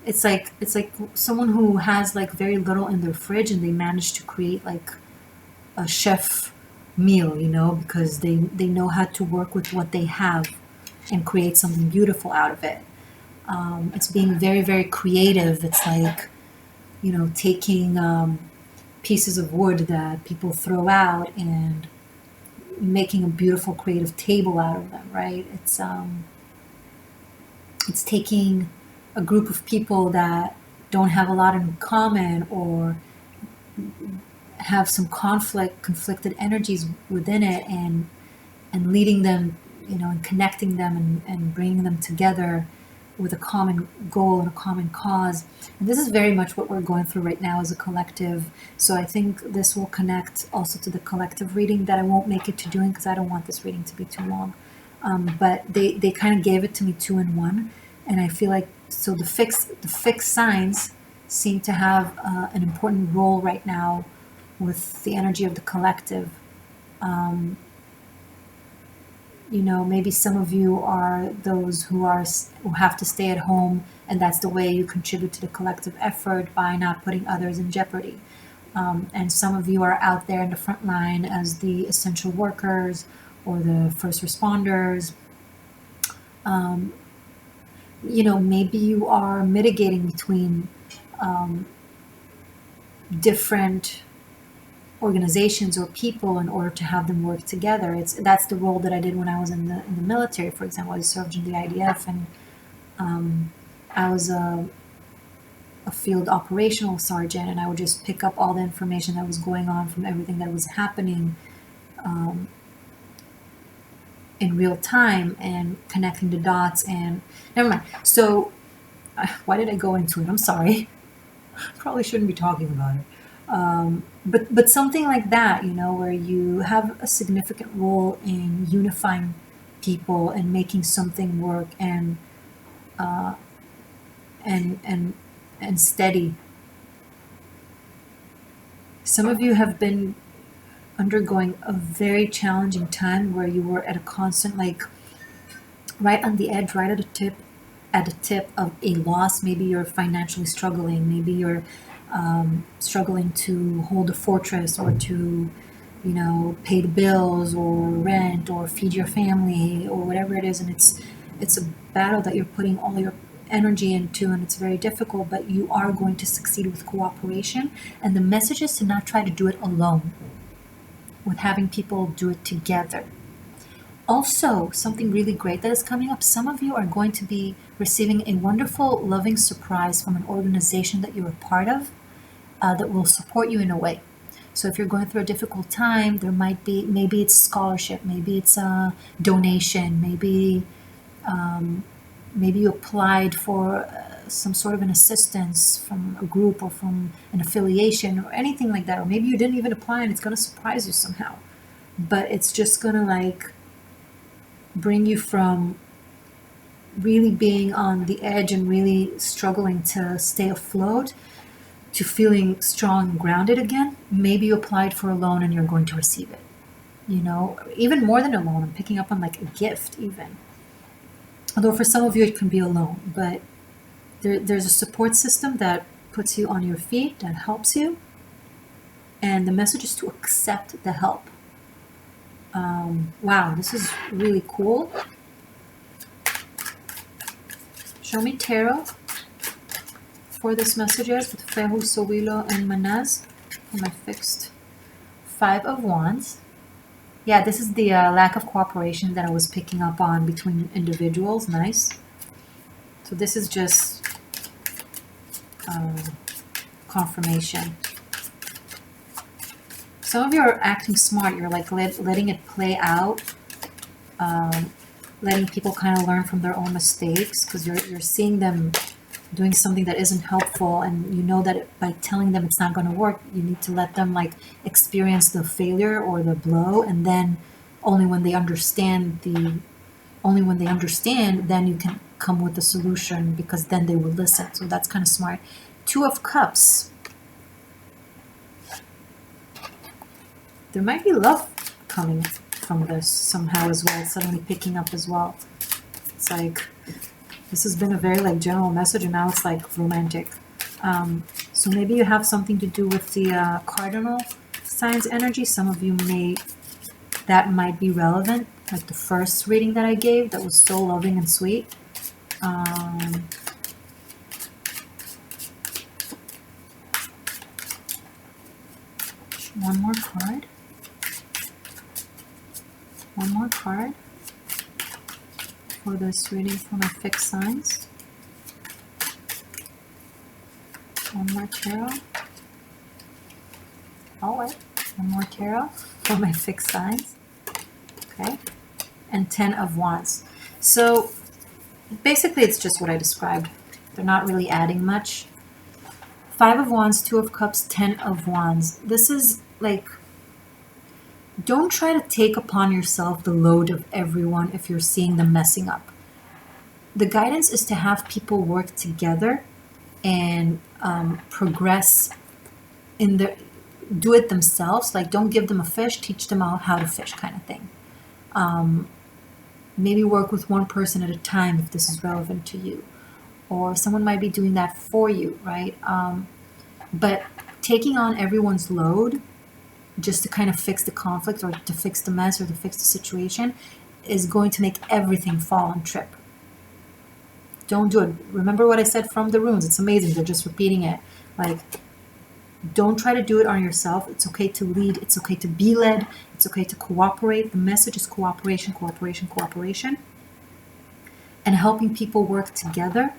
it's like someone who has like very little in their fridge, and they manage to create like a chef meal, because they know how to work with what they have and create something beautiful out of it. It's being very, very creative. It's like, taking pieces of wood that people throw out and making a beautiful creative table out of them, right? It's taking a group of people that don't have a lot in common, or have some conflicted energies within it, and leading them, and connecting them, and bringing them together with a common goal and a common cause. And this is very much what we're going through right now as a collective. So I think this will connect also to the collective reading that I won't make it to doing, because I don't want this reading to be too long. But they kind of gave it to me 2 in 1, and I feel like, so the fixed signs seem to have an important role right now with the energy of the collective. Maybe some of you are those who have to stay at home, and that's the way you contribute to the collective effort, by not putting others in jeopardy. And some of you are out there in the front line as the essential workers or the first responders. Maybe you are mitigating between different organizations or people in order to have them work together. That's the role that I did when I was in the military. For example, I served in the IDF, and I was a field operational sergeant, and I would just pick up all the information that was going on from everything that was happening in real time, and connecting the dots. And never mind. So why did I go into it? I'm sorry. Probably shouldn't be talking about it. But something like that, where you have a significant role in unifying people and making something work, and steady. Some of you have been undergoing a very challenging time, where you were at a constant, like, right on the edge, right at the tip of a loss. Maybe you're financially struggling. Maybe you're struggling to hold a fortress, or to, pay the bills, or rent, or feed your family, or whatever it is. And it's a battle that you're putting all your energy into, and it's very difficult, but you are going to succeed with cooperation. And the message is to not try to do it alone, with having people do it together. Also, something really great that is coming up. Some of you are going to be receiving a wonderful, loving surprise from an organization that you're a part of, that will support you in a way. So if you're going through a difficult time, there might be, maybe it's scholarship, maybe it's a donation, maybe you applied for some sort of an assistance from a group, or from an affiliation, or anything like that. Or maybe you didn't even apply, and it's going to surprise you somehow. But it's just going to, like, bring you from really being on the edge and really struggling to stay afloat, to feeling strong and grounded again. Maybe you applied for a loan and you're going to receive it. Even more than a loan, I'm picking up on like a gift even. Although for some of you it can be a loan, but there's a support system that puts you on your feet, that helps you. And the message is to accept the help. Wow, this is really cool. Show me tarot for this messages with Fehu, Sowilo, and Manaz. And my fixed 5 of Wands. Yeah, this is the lack of cooperation that I was picking up on between individuals. Nice. So this is just confirmation. Some of you are acting smart. You're like letting it play out, letting people kind of learn from their own mistakes, because you're seeing them doing something that isn't helpful, and you know that by telling them it's not going to work, you need to let them like experience the failure or the blow, and then only when they understand, then you can come with the solution, because then they will listen. So that's kind of smart. Two of Cups. There might be love coming from this somehow as well, suddenly picking up as well. It's like, this has been a very like general message, and now it's like romantic. So maybe you have something to do with the Cardinal signs energy. Some of you that might be relevant, like the first reading that I gave that was so loving and sweet. One more card. One more card for this reading for my fixed signs. One more tarot. All right. One more tarot for my fixed signs. Okay. And 10 of Wands. So basically it's just what I described. They're not really adding much. 5 of Wands, 2 of Cups, 10 of Wands. This is like, don't try to take upon yourself the load of everyone if you're seeing them messing up. The guidance is to have people work together and progress do it themselves. Like, don't give them a fish, teach them how to fish, kind of thing. Maybe work with one person at a time if this is relevant to you. Or someone might be doing that for you, right? But taking on everyone's load just to kind of fix the conflict or to fix the mess or to fix the situation is going to make everything fall and trip. Don't do it. Remember what I said from the runes. It's amazing. They're just repeating it. Like, don't try to do it on yourself. It's okay to lead. It's okay to be led. It's okay to cooperate. The message is cooperation, cooperation, cooperation. And helping people work together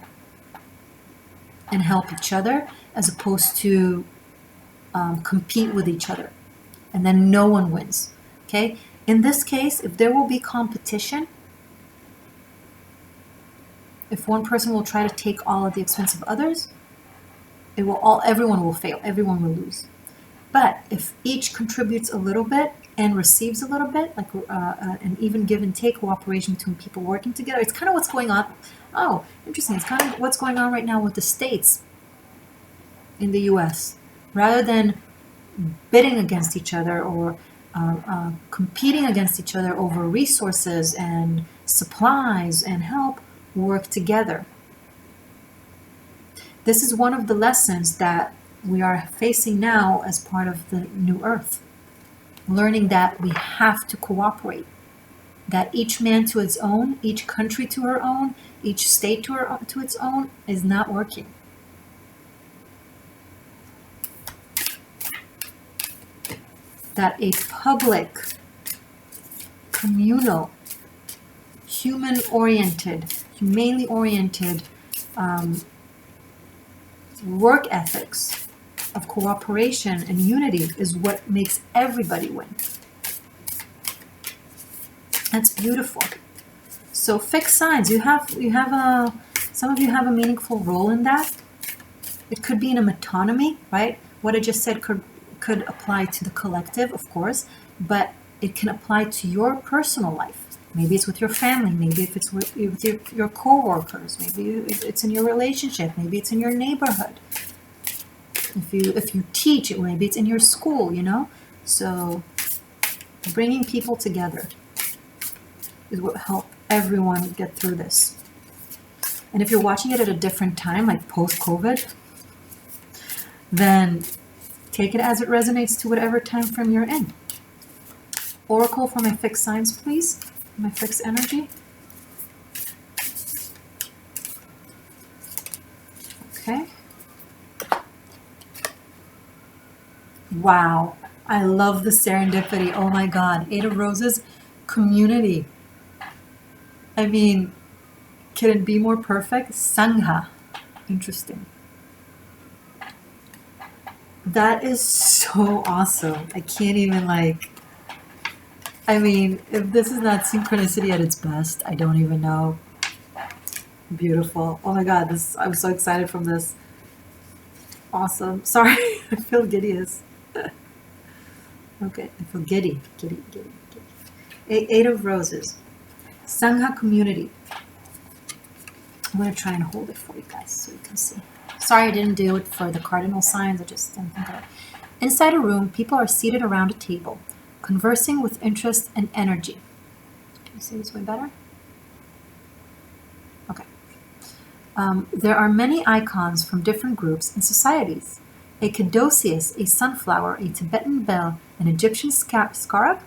and help each other, as opposed to compete with each other. And then no one wins. Okay? In this case, if there will be competition, if one person will try to take all at the expense of others, everyone will fail, everyone will lose. But if each contributes a little bit and receives a little bit, like an even give and take cooperation between people working together, it's kind of what's going on. Oh, interesting. It's kind of what's going on right now with the states in the US. Rather than bidding against each other or competing against each other over resources and supplies and help, work together. This is one of the lessons that we are facing now as part of the new earth. Learning that we have to cooperate. That each man to its own, each country to her own, each state to its own is not working. That a public, communal, humanely oriented work ethics of cooperation and unity is what makes everybody win. That's beautiful. So fixed signs, some of you have a meaningful role in that. It could be in a metonymy, right? What I just said could apply to the collective, of course, but it can apply to your personal life. Maybe it's with your family, maybe if it's with your co-workers, maybe it's in your relationship, maybe it's in your neighborhood. If you teach, maybe it's in your school, you know? So bringing people together is what helps everyone get through this. And if you're watching it at a different time, like post-COVID, then take it as it resonates to whatever time frame you're in. Oracle for my fixed signs, please. My fixed energy. Okay. Wow. I love the serendipity. Oh my God. 8 of Roses, community. I mean, can it be more perfect? Sangha. Interesting. That is so awesome. I can't even like, I mean, if this is not synchronicity at its best, I don't even know. Beautiful. Oh my God, this, I'm so excited from this. Awesome. Sorry, I feel giddy. Okay, I feel giddy. Eight of Roses. Sangha community. I'm going to try and hold it for you guys so you can see. Sorry I didn't do it for the cardinal signs. I just didn't think of it. Inside a room, people are seated around a table, conversing with interest and energy. Can you see this way better? Okay. There are many icons from different groups and societies. A caduceus, a sunflower, a Tibetan bell, an Egyptian scarab,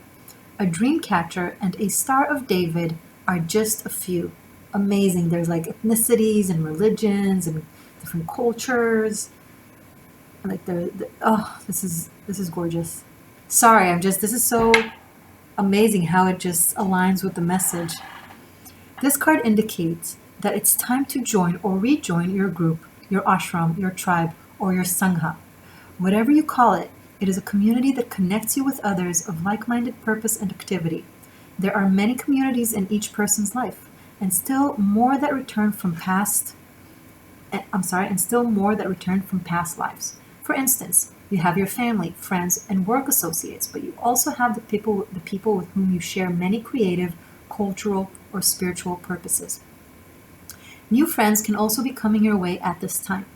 a dream catcher, and a Star of David are just a few. Amazing. There's like ethnicities and religions and different cultures. Like oh, this is gorgeous. Sorry, this is so amazing how it just aligns with the message. This card indicates that it's time to join or rejoin your group, your ashram, your tribe, or your sangha. Whatever you call it, it is a community that connects you with others of like-minded purpose and activity. There are many communities in each person's life, and still more that return from past lives. For instance, you have your family, friends, and work associates, but you also have the people with whom you share many creative, cultural, or spiritual purposes. New friends can also be coming your way at this time.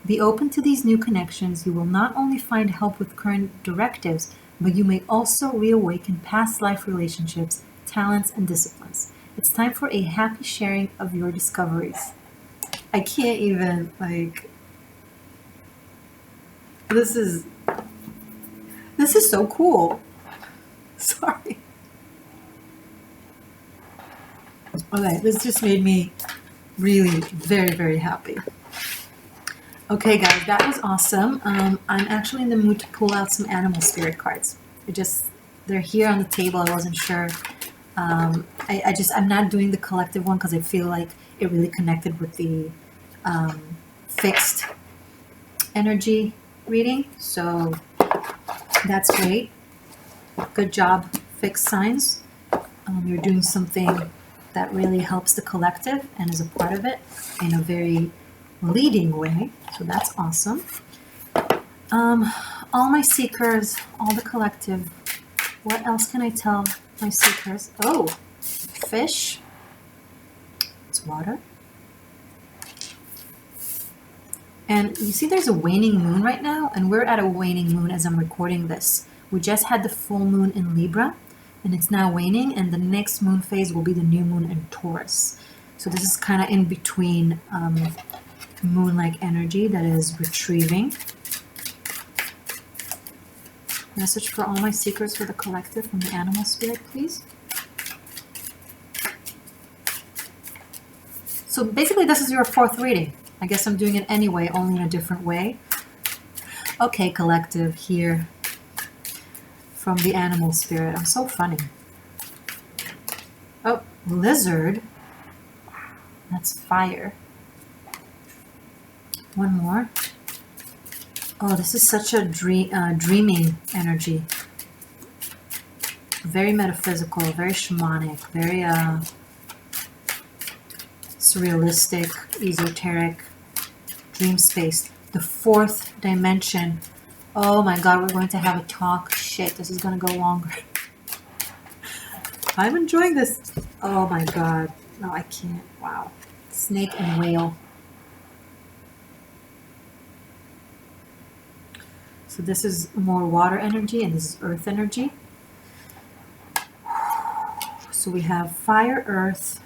Be open to these new connections. You will not only find help with current directives, but you may also reawaken past life relationships, talents, and disciplines. It's time for a happy sharing of your discoveries. I can't even, like, this is so cool. Sorry. Okay, this just made me really very, very happy. Okay, guys, that was awesome. I'm actually in the mood to pull out some animal spirit cards. They're here on the table. I wasn't sure. I'm not doing the collective one because I feel like it really connected with the fixed energy reading. So that's great. Good job, fixed signs. You're doing something that really helps the collective and is a part of it in a very leading way. So that's awesome. All my seekers, all the collective, what else can I tell my seekers? Oh, fish. It's water. And you see there's a waning moon right now, and we're at a waning moon as I'm recording this. We just had the full moon in Libra, and it's now waning, and the next moon phase will be the new moon in Taurus. So this is kind of in between moon-like energy that is retrieving. Message for all my seekers for the collective from the animal spirit, please. So basically this is your fourth reading. I guess I'm doing it anyway, only in a different way. Okay, collective, here from the animal spirit. I'm so funny. Oh, lizard. That's fire. One more. Oh, this is such a dreaming energy. Very metaphysical, very shamanic, very surrealistic, esoteric, dream space. The fourth dimension. Oh my God, we're going to have a talk. Shit, this is going to go longer. I'm enjoying this. Oh my God. No, I can't. Wow. Snake and whale. So this is more water energy and this is earth energy. So we have fire, earth,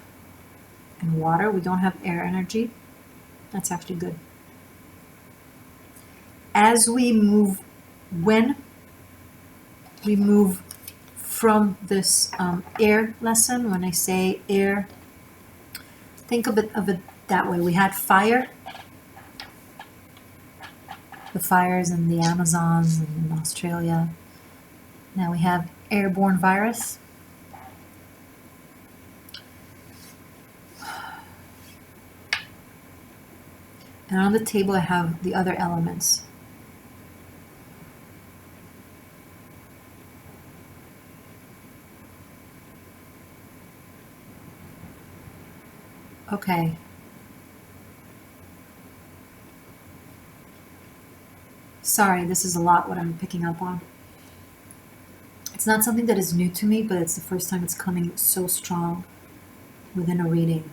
and water. We don't have air energy. That's actually good. As we move, when we move from this air lesson, when I say air, think of it that way. We had fire, the fires in the Amazons and in Australia. Now we have airborne virus. And on the table I have the other elements. Okay. Sorry, this is a lot what I'm picking up on. It's not something that is new to me, but it's the first time it's coming so strong within a reading.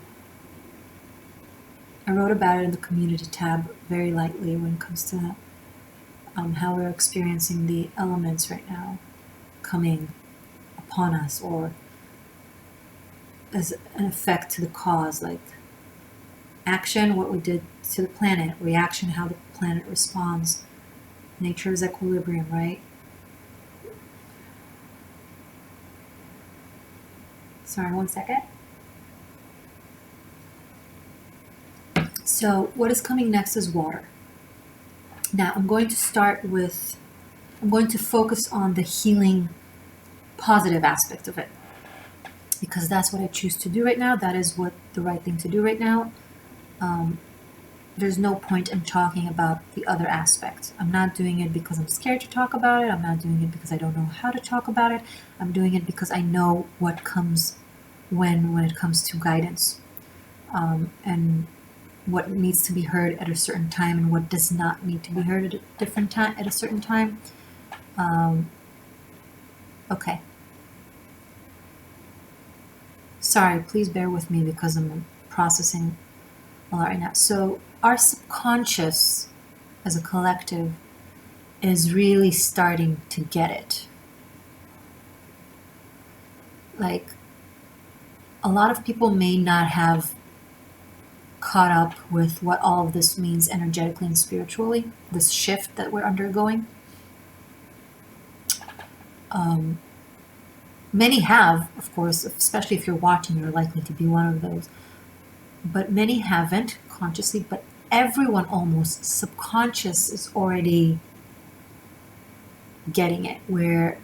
I wrote about it in the community tab very lightly when it comes to how we're experiencing the elements right now coming upon us, or as an effect to the cause, like action, what we did to the planet, reaction, how the planet responds. Nature is equilibrium, right? Sorry, 1 second. So what is coming next is water. Now I'm going to focus on the healing positive aspect of it, because that's what I choose to do right now. That is what the right thing to do right now. There's no point in talking about the other aspect. I'm not doing it because I'm scared to talk about it. I'm not doing it because I don't know how to talk about it. I'm doing it because I know what comes when it comes to guidance, and what needs to be heard at a certain time and what does not need to be heard at a different time, at a certain time. Okay. Sorry, please bear with me because I'm processing a lot right now. So our subconscious as a collective is really starting to get it. Like, a lot of people may not have caught up with what all of this means energetically and spiritually, this shift that we're undergoing. Many have, of course, especially if you're watching, you're likely to be one of those. But many haven't consciously, but everyone almost subconscious is already getting it, where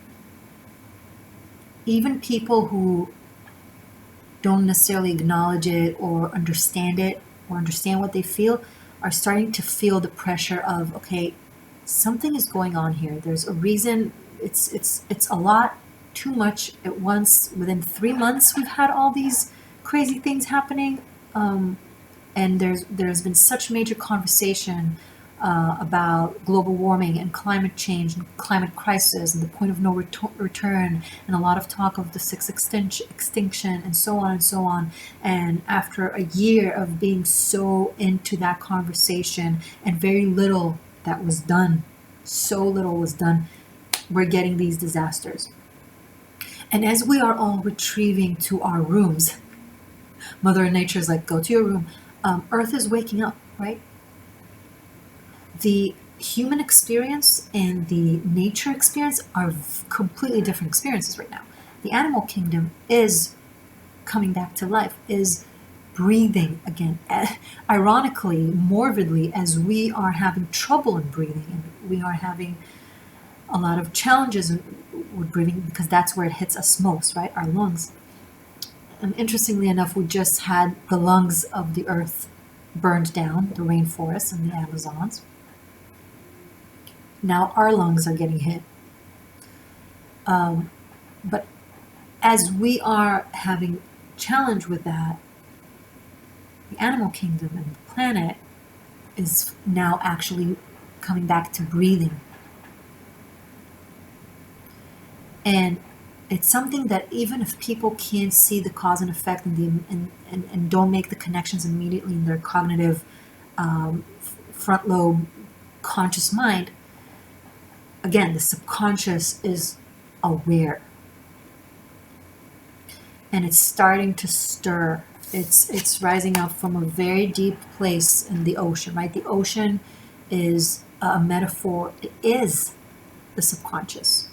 even people who don't necessarily acknowledge it or understand what they feel are starting to feel the pressure of, okay, something is going on here. There's a reason. It's a lot, too much at once. Within 3 months, we've had all these crazy things happening, and there's been such major conversation about global warming and climate change and climate crisis and the point of no return, and a lot of talk of the sixth extinction and so on and so on. And after a year of being so into that conversation and very little that was done, so little was done, we're getting these disasters. And as we are all retrieving to our rooms, Mother Nature is like, go to your room. Earth is waking up, right? The human experience and the nature experience are completely different experiences right now. The animal kingdom is coming back to life, is breathing again. Ironically, morbidly, as we are having trouble in breathing, and we are having a lot of challenges with breathing, because that's where it hits us most, right? Our lungs. And interestingly enough, we just had the lungs of the earth burned down, the rainforests and the Amazons. Now our lungs are getting hit. But as we are having challenge with that, the animal kingdom and the planet is now actually coming back to breathing. And it's something that even if people can't see the cause and effect and don't make the connections immediately in their cognitive front lobe conscious mind, again, the subconscious is aware. And it's starting to stir. It's rising up from a very deep place in the ocean, right? The ocean is a metaphor. It is the subconscious.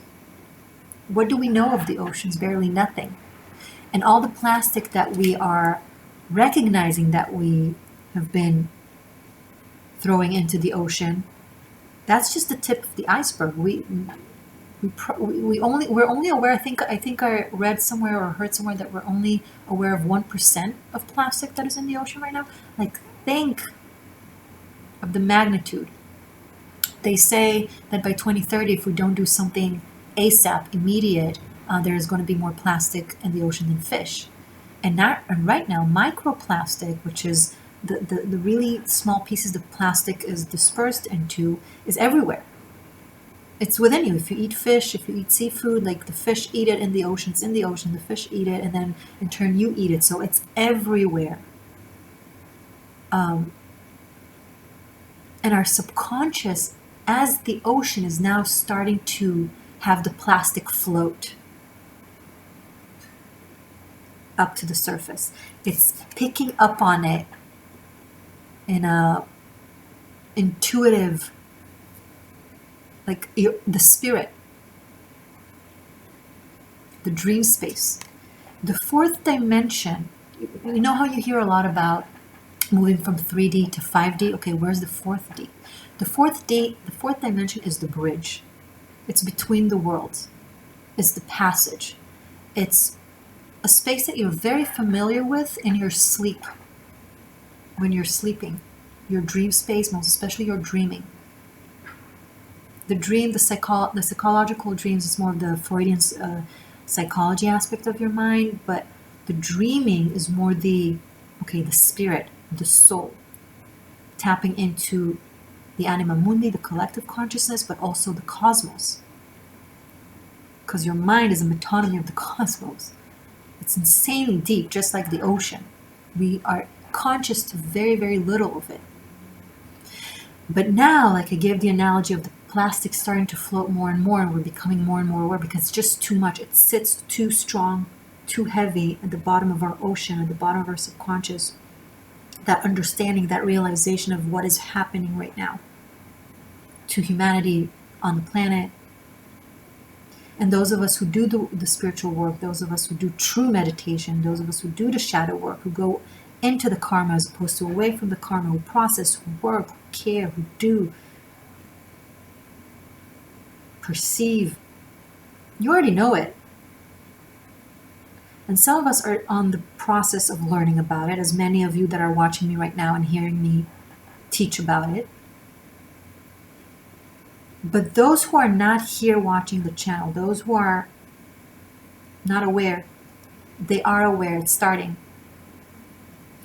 What do we know of the oceans? Barely nothing. And all the plastic that we are recognizing that we have been throwing into the ocean, that's just the tip of the iceberg. We're only aware. I think I read somewhere or heard somewhere that we're only aware of 1% of plastic that is in the ocean right now. Like, think of the magnitude. They say that by 2030, if we don't do something ASAP, immediate, there is going to be more plastic in the ocean than fish. And right now, microplastic, which is the really small pieces of plastic is dispersed into, is everywhere. It's within you. If you eat fish, if you eat seafood, like the fish eat it in the ocean, it's in the ocean, the fish eat it, and then in turn you eat it. So it's everywhere. And our subconscious, as the ocean is now starting to have the plastic float up to the surface, it's picking up on it in a intuitive, like the spirit, the dream space. The fourth dimension, you know how you hear a lot about moving from 3D to 5D? Okay, where's the fourth D? The fourth dimension is the bridge. It's between the worlds. It's the passage. It's a space that you're very familiar with in your sleep. When you're sleeping, your dream space, most especially your dreaming. The dream, the psychological dreams is more of the Freudian psychology aspect of your mind, but the dreaming is more the spirit, the soul, tapping into the anima mundi, the collective consciousness, but also the cosmos. Because your mind is a metonymy of the cosmos. It's insanely deep, just like the ocean. We are conscious to very, very little of it. But now, like I gave the analogy of the plastic starting to float more and more, and we're becoming more and more aware because it's just too much. It sits too strong, too heavy at the bottom of our ocean, at the bottom of our subconscious. That understanding, that realization of what is happening right now to humanity on the planet. And those of us who do the spiritual work, those of us who do true meditation, those of us who do the shadow work, who go into the karma as opposed to away from the karma, who process, who work, who care, who do, perceive, you already know it. And some of us are on the process of learning about it, as many of you that are watching me right now and hearing me teach about it. But those who are not here watching the channel, those who are not aware, they are aware. It's starting.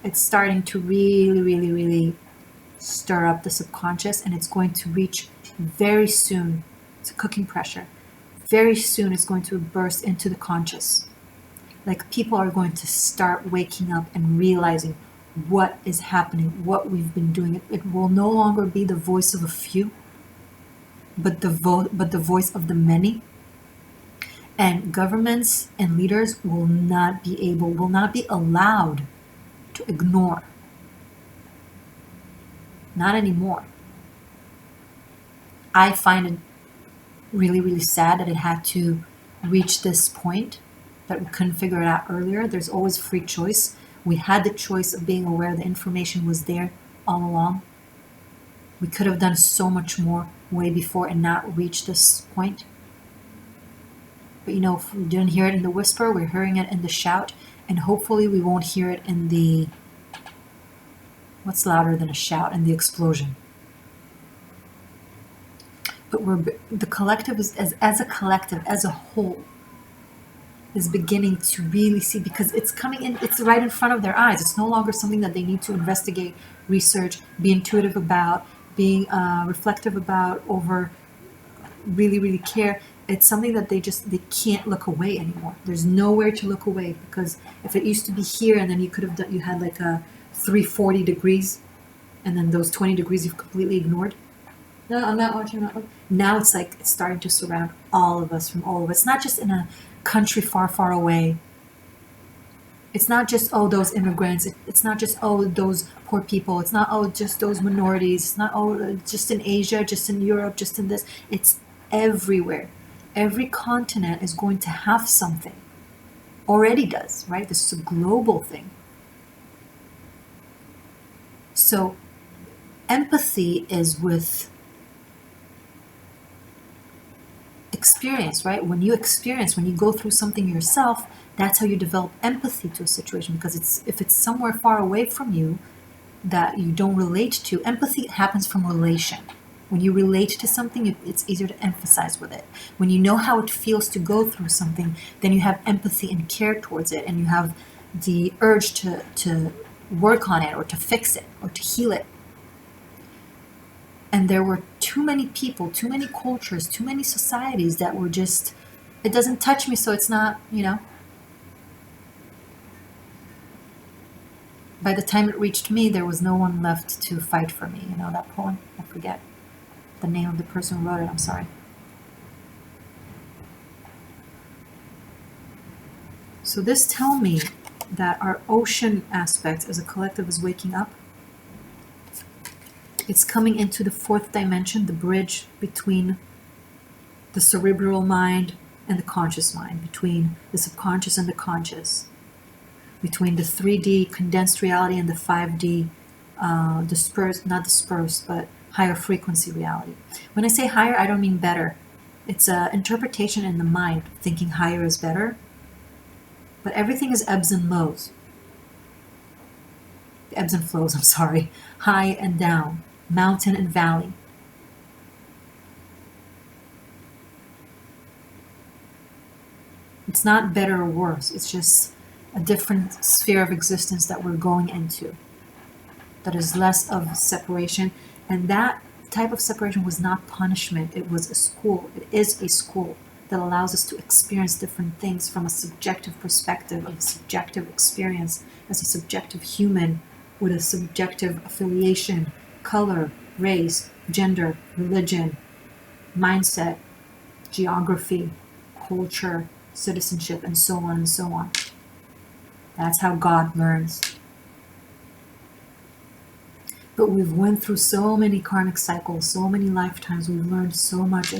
It's starting to really, really, really stir up the subconscious, and it's going to reach very soon. It's a cooking pressure. Very soon it's going to burst into the conscious. Like people are going to start waking up and realizing what is happening, what we've been doing. It will no longer be the voice of a few, but the voice of the many. And governments and leaders will not be allowed to ignore. Not anymore. I find it really, really sad that it had to reach this point, that we couldn't figure it out earlier. There's always free choice. We had the choice of being aware the information was there all along. We could have done so much more way before and not reached this point. But if we didn't hear it in the whisper, we're hearing it in the shout, and hopefully we won't hear it in the, what's louder than a shout, in the explosion. But the collective is, as a collective, as a whole, is beginning to really see, because it's coming in, it's right in front of their eyes. It's no longer something that they need to investigate, research, be intuitive about, being reflective about, over really, really care. It's something that they can't look away anymore. There's nowhere to look away, because if it used to be here and then you had like a 340 degrees and then those 20 degrees you've completely ignored. No, I'm not watching. Now it's like it's starting to surround all of us, from all of us. It's not just in a country far, far away. It's not just, those immigrants. It's not just, those poor people. It's not, just those minorities. It's not, just in Asia, just in Europe, just in this. It's everywhere. Every continent is going to have something. Already does, right? This is a global thing. So empathy is with experience, right? When you go through something yourself, that's how you develop empathy to a situation, because if it's somewhere far away from you that you don't relate to, empathy happens from relation. When you relate to something, it's easier to emphasize with it. When you know how it feels to go through something, then you have empathy and care towards it, and you have the urge to work on it or to fix it or to heal it. And there were too many people, too many cultures, too many societies that were just, it doesn't touch me, so it's not, By the time it reached me, there was no one left to fight for me. You know that poem? I forget the name of the person who wrote it. I'm sorry. So this tells me that our ocean aspect as a collective is waking up. It's coming into the fourth dimension, the bridge between the cerebral mind and the conscious mind, between the subconscious and the conscious, between the 3D condensed reality and the 5D not dispersed, but higher frequency reality. When I say higher, I don't mean better. It's an interpretation in the mind, thinking higher is better. But everything is ebbs and flows. Ebbs and flows, I'm sorry. High and down, mountain and valley. It's not better or worse. It's just a different sphere of existence that we're going into. That is less of separation. And that type of separation was not punishment. It was a school. It is a school that allows us to experience different things from a subjective perspective, of a subjective experience as a subjective human with a subjective affiliation, color, race, gender, religion, mindset, geography, culture, citizenship, and so on and so on. That's how God learns. But we've went through so many karmic cycles, so many lifetimes. We've learned so much,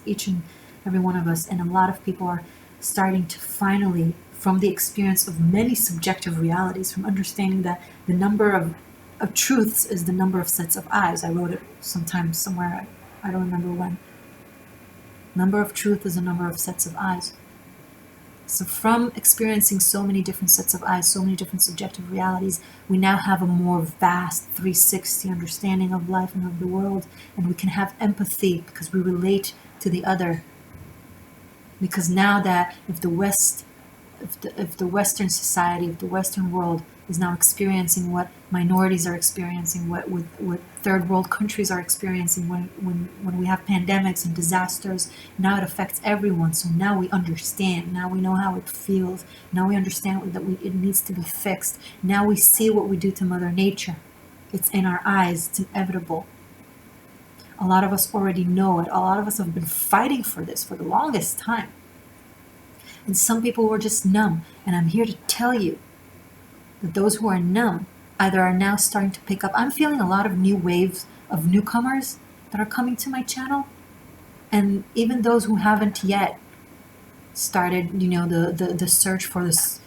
each and every one of us. And a lot of people are starting to finally, from the experience of many subjective realities, from understanding that the number of truths is the number of sets of eyes. I wrote it sometime somewhere, I don't remember when. Number of truth is a number of sets of eyes. So from experiencing so many different sets of eyes, so many different subjective realities, we now have a more vast 360 understanding of life and of the world, and we can have empathy because we relate to the other. Because now that if the Western society, if the Western world is now experiencing what minorities are experiencing, what third world countries are experiencing when we have pandemics and disasters, now it affects everyone. So now we understand. Now we know how it feels. Now we understand that it needs to be fixed. Now we see what we do to Mother Nature. It's in our eyes. It's inevitable. A lot of us already know it. A lot of us have been fighting for this for the longest time. And some people were just numb. And I'm here to tell you that those who are numb either are now starting to pick up. I'm feeling a lot of new waves of newcomers that are coming to my channel. And even those who haven't yet started, the search for this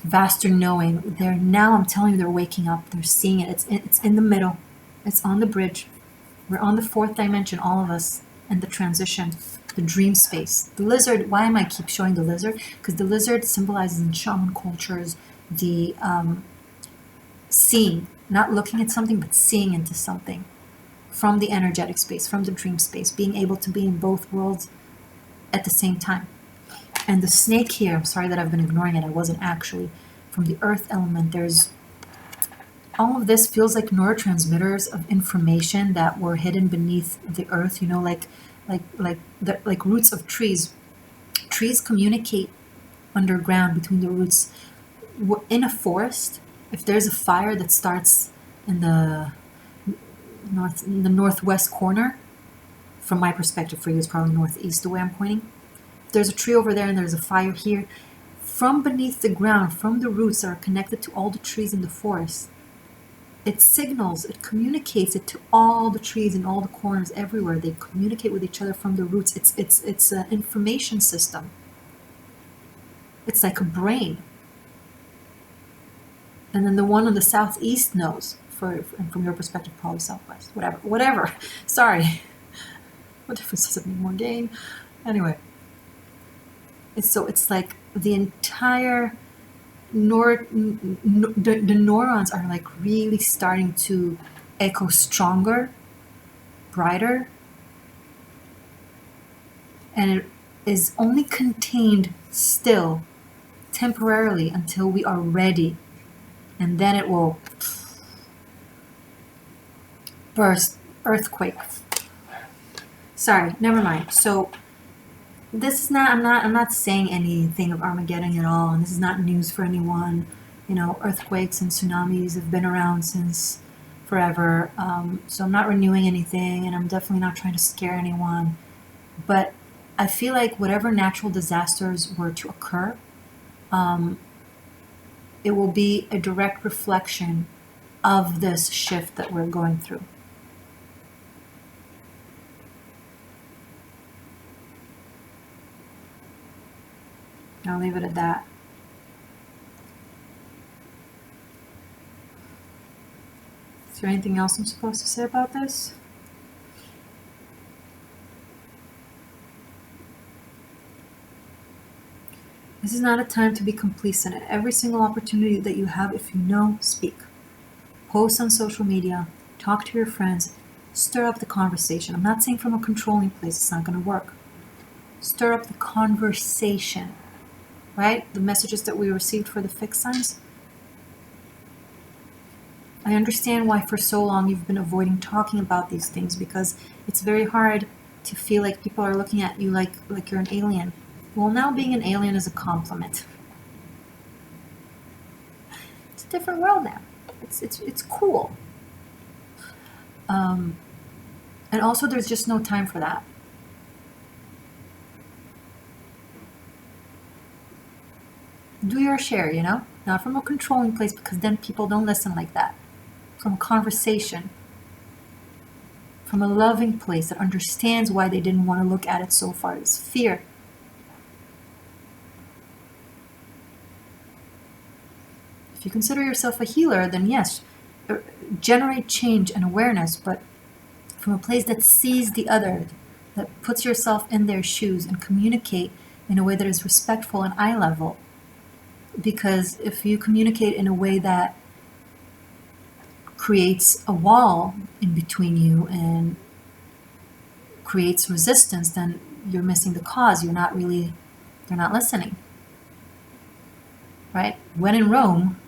vaster knowing, they're now, I'm telling you, they're waking up. They're seeing it. It's in the middle. It's on the bridge. We're on the fourth dimension, all of us, and the transition. The dream space. The lizard, why am I keep showing the lizard? Because the lizard symbolizes in shaman cultures the seeing, not looking at something, but seeing into something from the energetic space, from the dream space, being able to be in both worlds at the same time. And the snake here, I'm sorry that I've been ignoring it, I wasn't actually, from the earth element, there's all of this feels like neurotransmitters of information that were hidden beneath the earth, like roots of trees. Trees communicate underground between the roots. In a forest, if there's a fire that starts in the northwest corner, from my perspective, for you it's probably northeast the way I'm pointing. If there's a tree over there and there's a fire here, from beneath the ground, from the roots that are connected to all the trees in the forest, it signals, it communicates it to all the trees in all the corners everywhere. They communicate with each other from the roots. It's an information system. It's like a brain. And then the one on the southeast knows, and from your perspective, probably southwest, whatever. Sorry. What difference does it make? Morgane? Anyway. It's like the entire the neurons are like really starting to echo stronger, brighter, and it is only contained still temporarily until we are ready, and then it will burst, earthquake. Sorry, never mind. So this is not, I'm not saying anything of Armageddon at all, and this is not news for anyone. You know, earthquakes and tsunamis have been around since forever. So I'm not renewing anything, and I'm definitely not trying to scare anyone. But I feel like whatever natural disasters were to occur, it will be a direct reflection of this shift that we're going through. I'll leave it at that. Is there anything else I'm supposed to say about this? This is not a time to be complacent. At every single opportunity that you have, if you know, speak. Post on social media, talk to your friends, stir up the conversation. I'm not saying from a controlling place, it's not going to work. Stir up the conversation, right? The messages that we received for the fixed signs. I understand why for so long you've been avoiding talking about these things, because it's very hard to feel like people are looking at you like you're an alien. Well, now being an alien is a compliment. It's a different world now. It's cool. And also there's just no time for that. Do your share, you know? Not from a controlling place, because then people don't listen like that. From a conversation. From a loving place that understands why they didn't want to look at it so far. It's fear. If you consider yourself a healer, then yes, generate change and awareness, but from a place that sees the other, that puts yourself in their shoes, and communicate in a way that is respectful and eye level. Because if you communicate in a way that creates a wall in between you and creates resistance, then you're missing the cause. They're not listening. Right? When in Rome,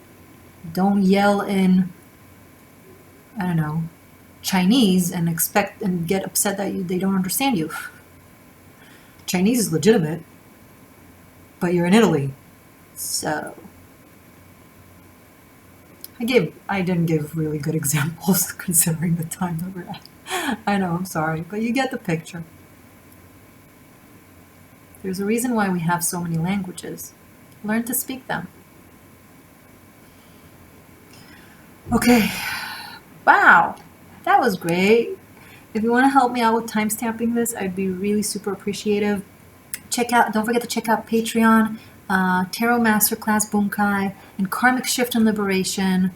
don't yell in, I don't know, Chinese and expect and get upset that they don't understand you. Chinese is legitimate, but you're in Italy. So I didn't give really good examples considering the time that we're at. I know, I'm sorry, but you get the picture. There's a reason why we have so many languages. Learn to speak them. Okay. Wow. That was great. If you want to help me out with timestamping this, I'd be really super appreciative. Don't forget to check out Patreon, Tarot Masterclass Bunkai, and Karmic Shift and Liberation.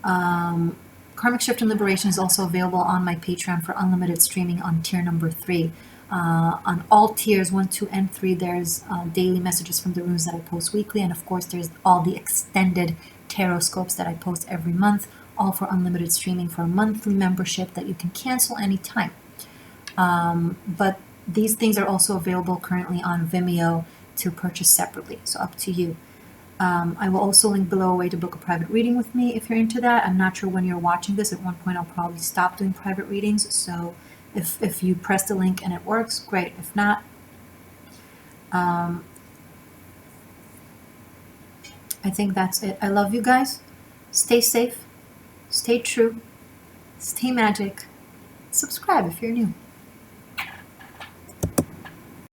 Karmic Shift and Liberation is also available on my Patreon for unlimited streaming on tier number 3. On all tiers 1, 2, and 3, there's daily messages from the runes that I post weekly, and of course there's all the extended tarot scopes that I post every month, all for unlimited streaming for a monthly membership that you can cancel anytime. But these things are also available currently on Vimeo to purchase separately, so up to you. I will also link below a way to book a private reading with me if you're into that. I'm not sure when you're watching this. At one point I'll probably stop doing private readings, so if you press the link and it works, great. If not, I think that's it. I love you guys. Stay safe, stay true, stay magic. Subscribe if you're new.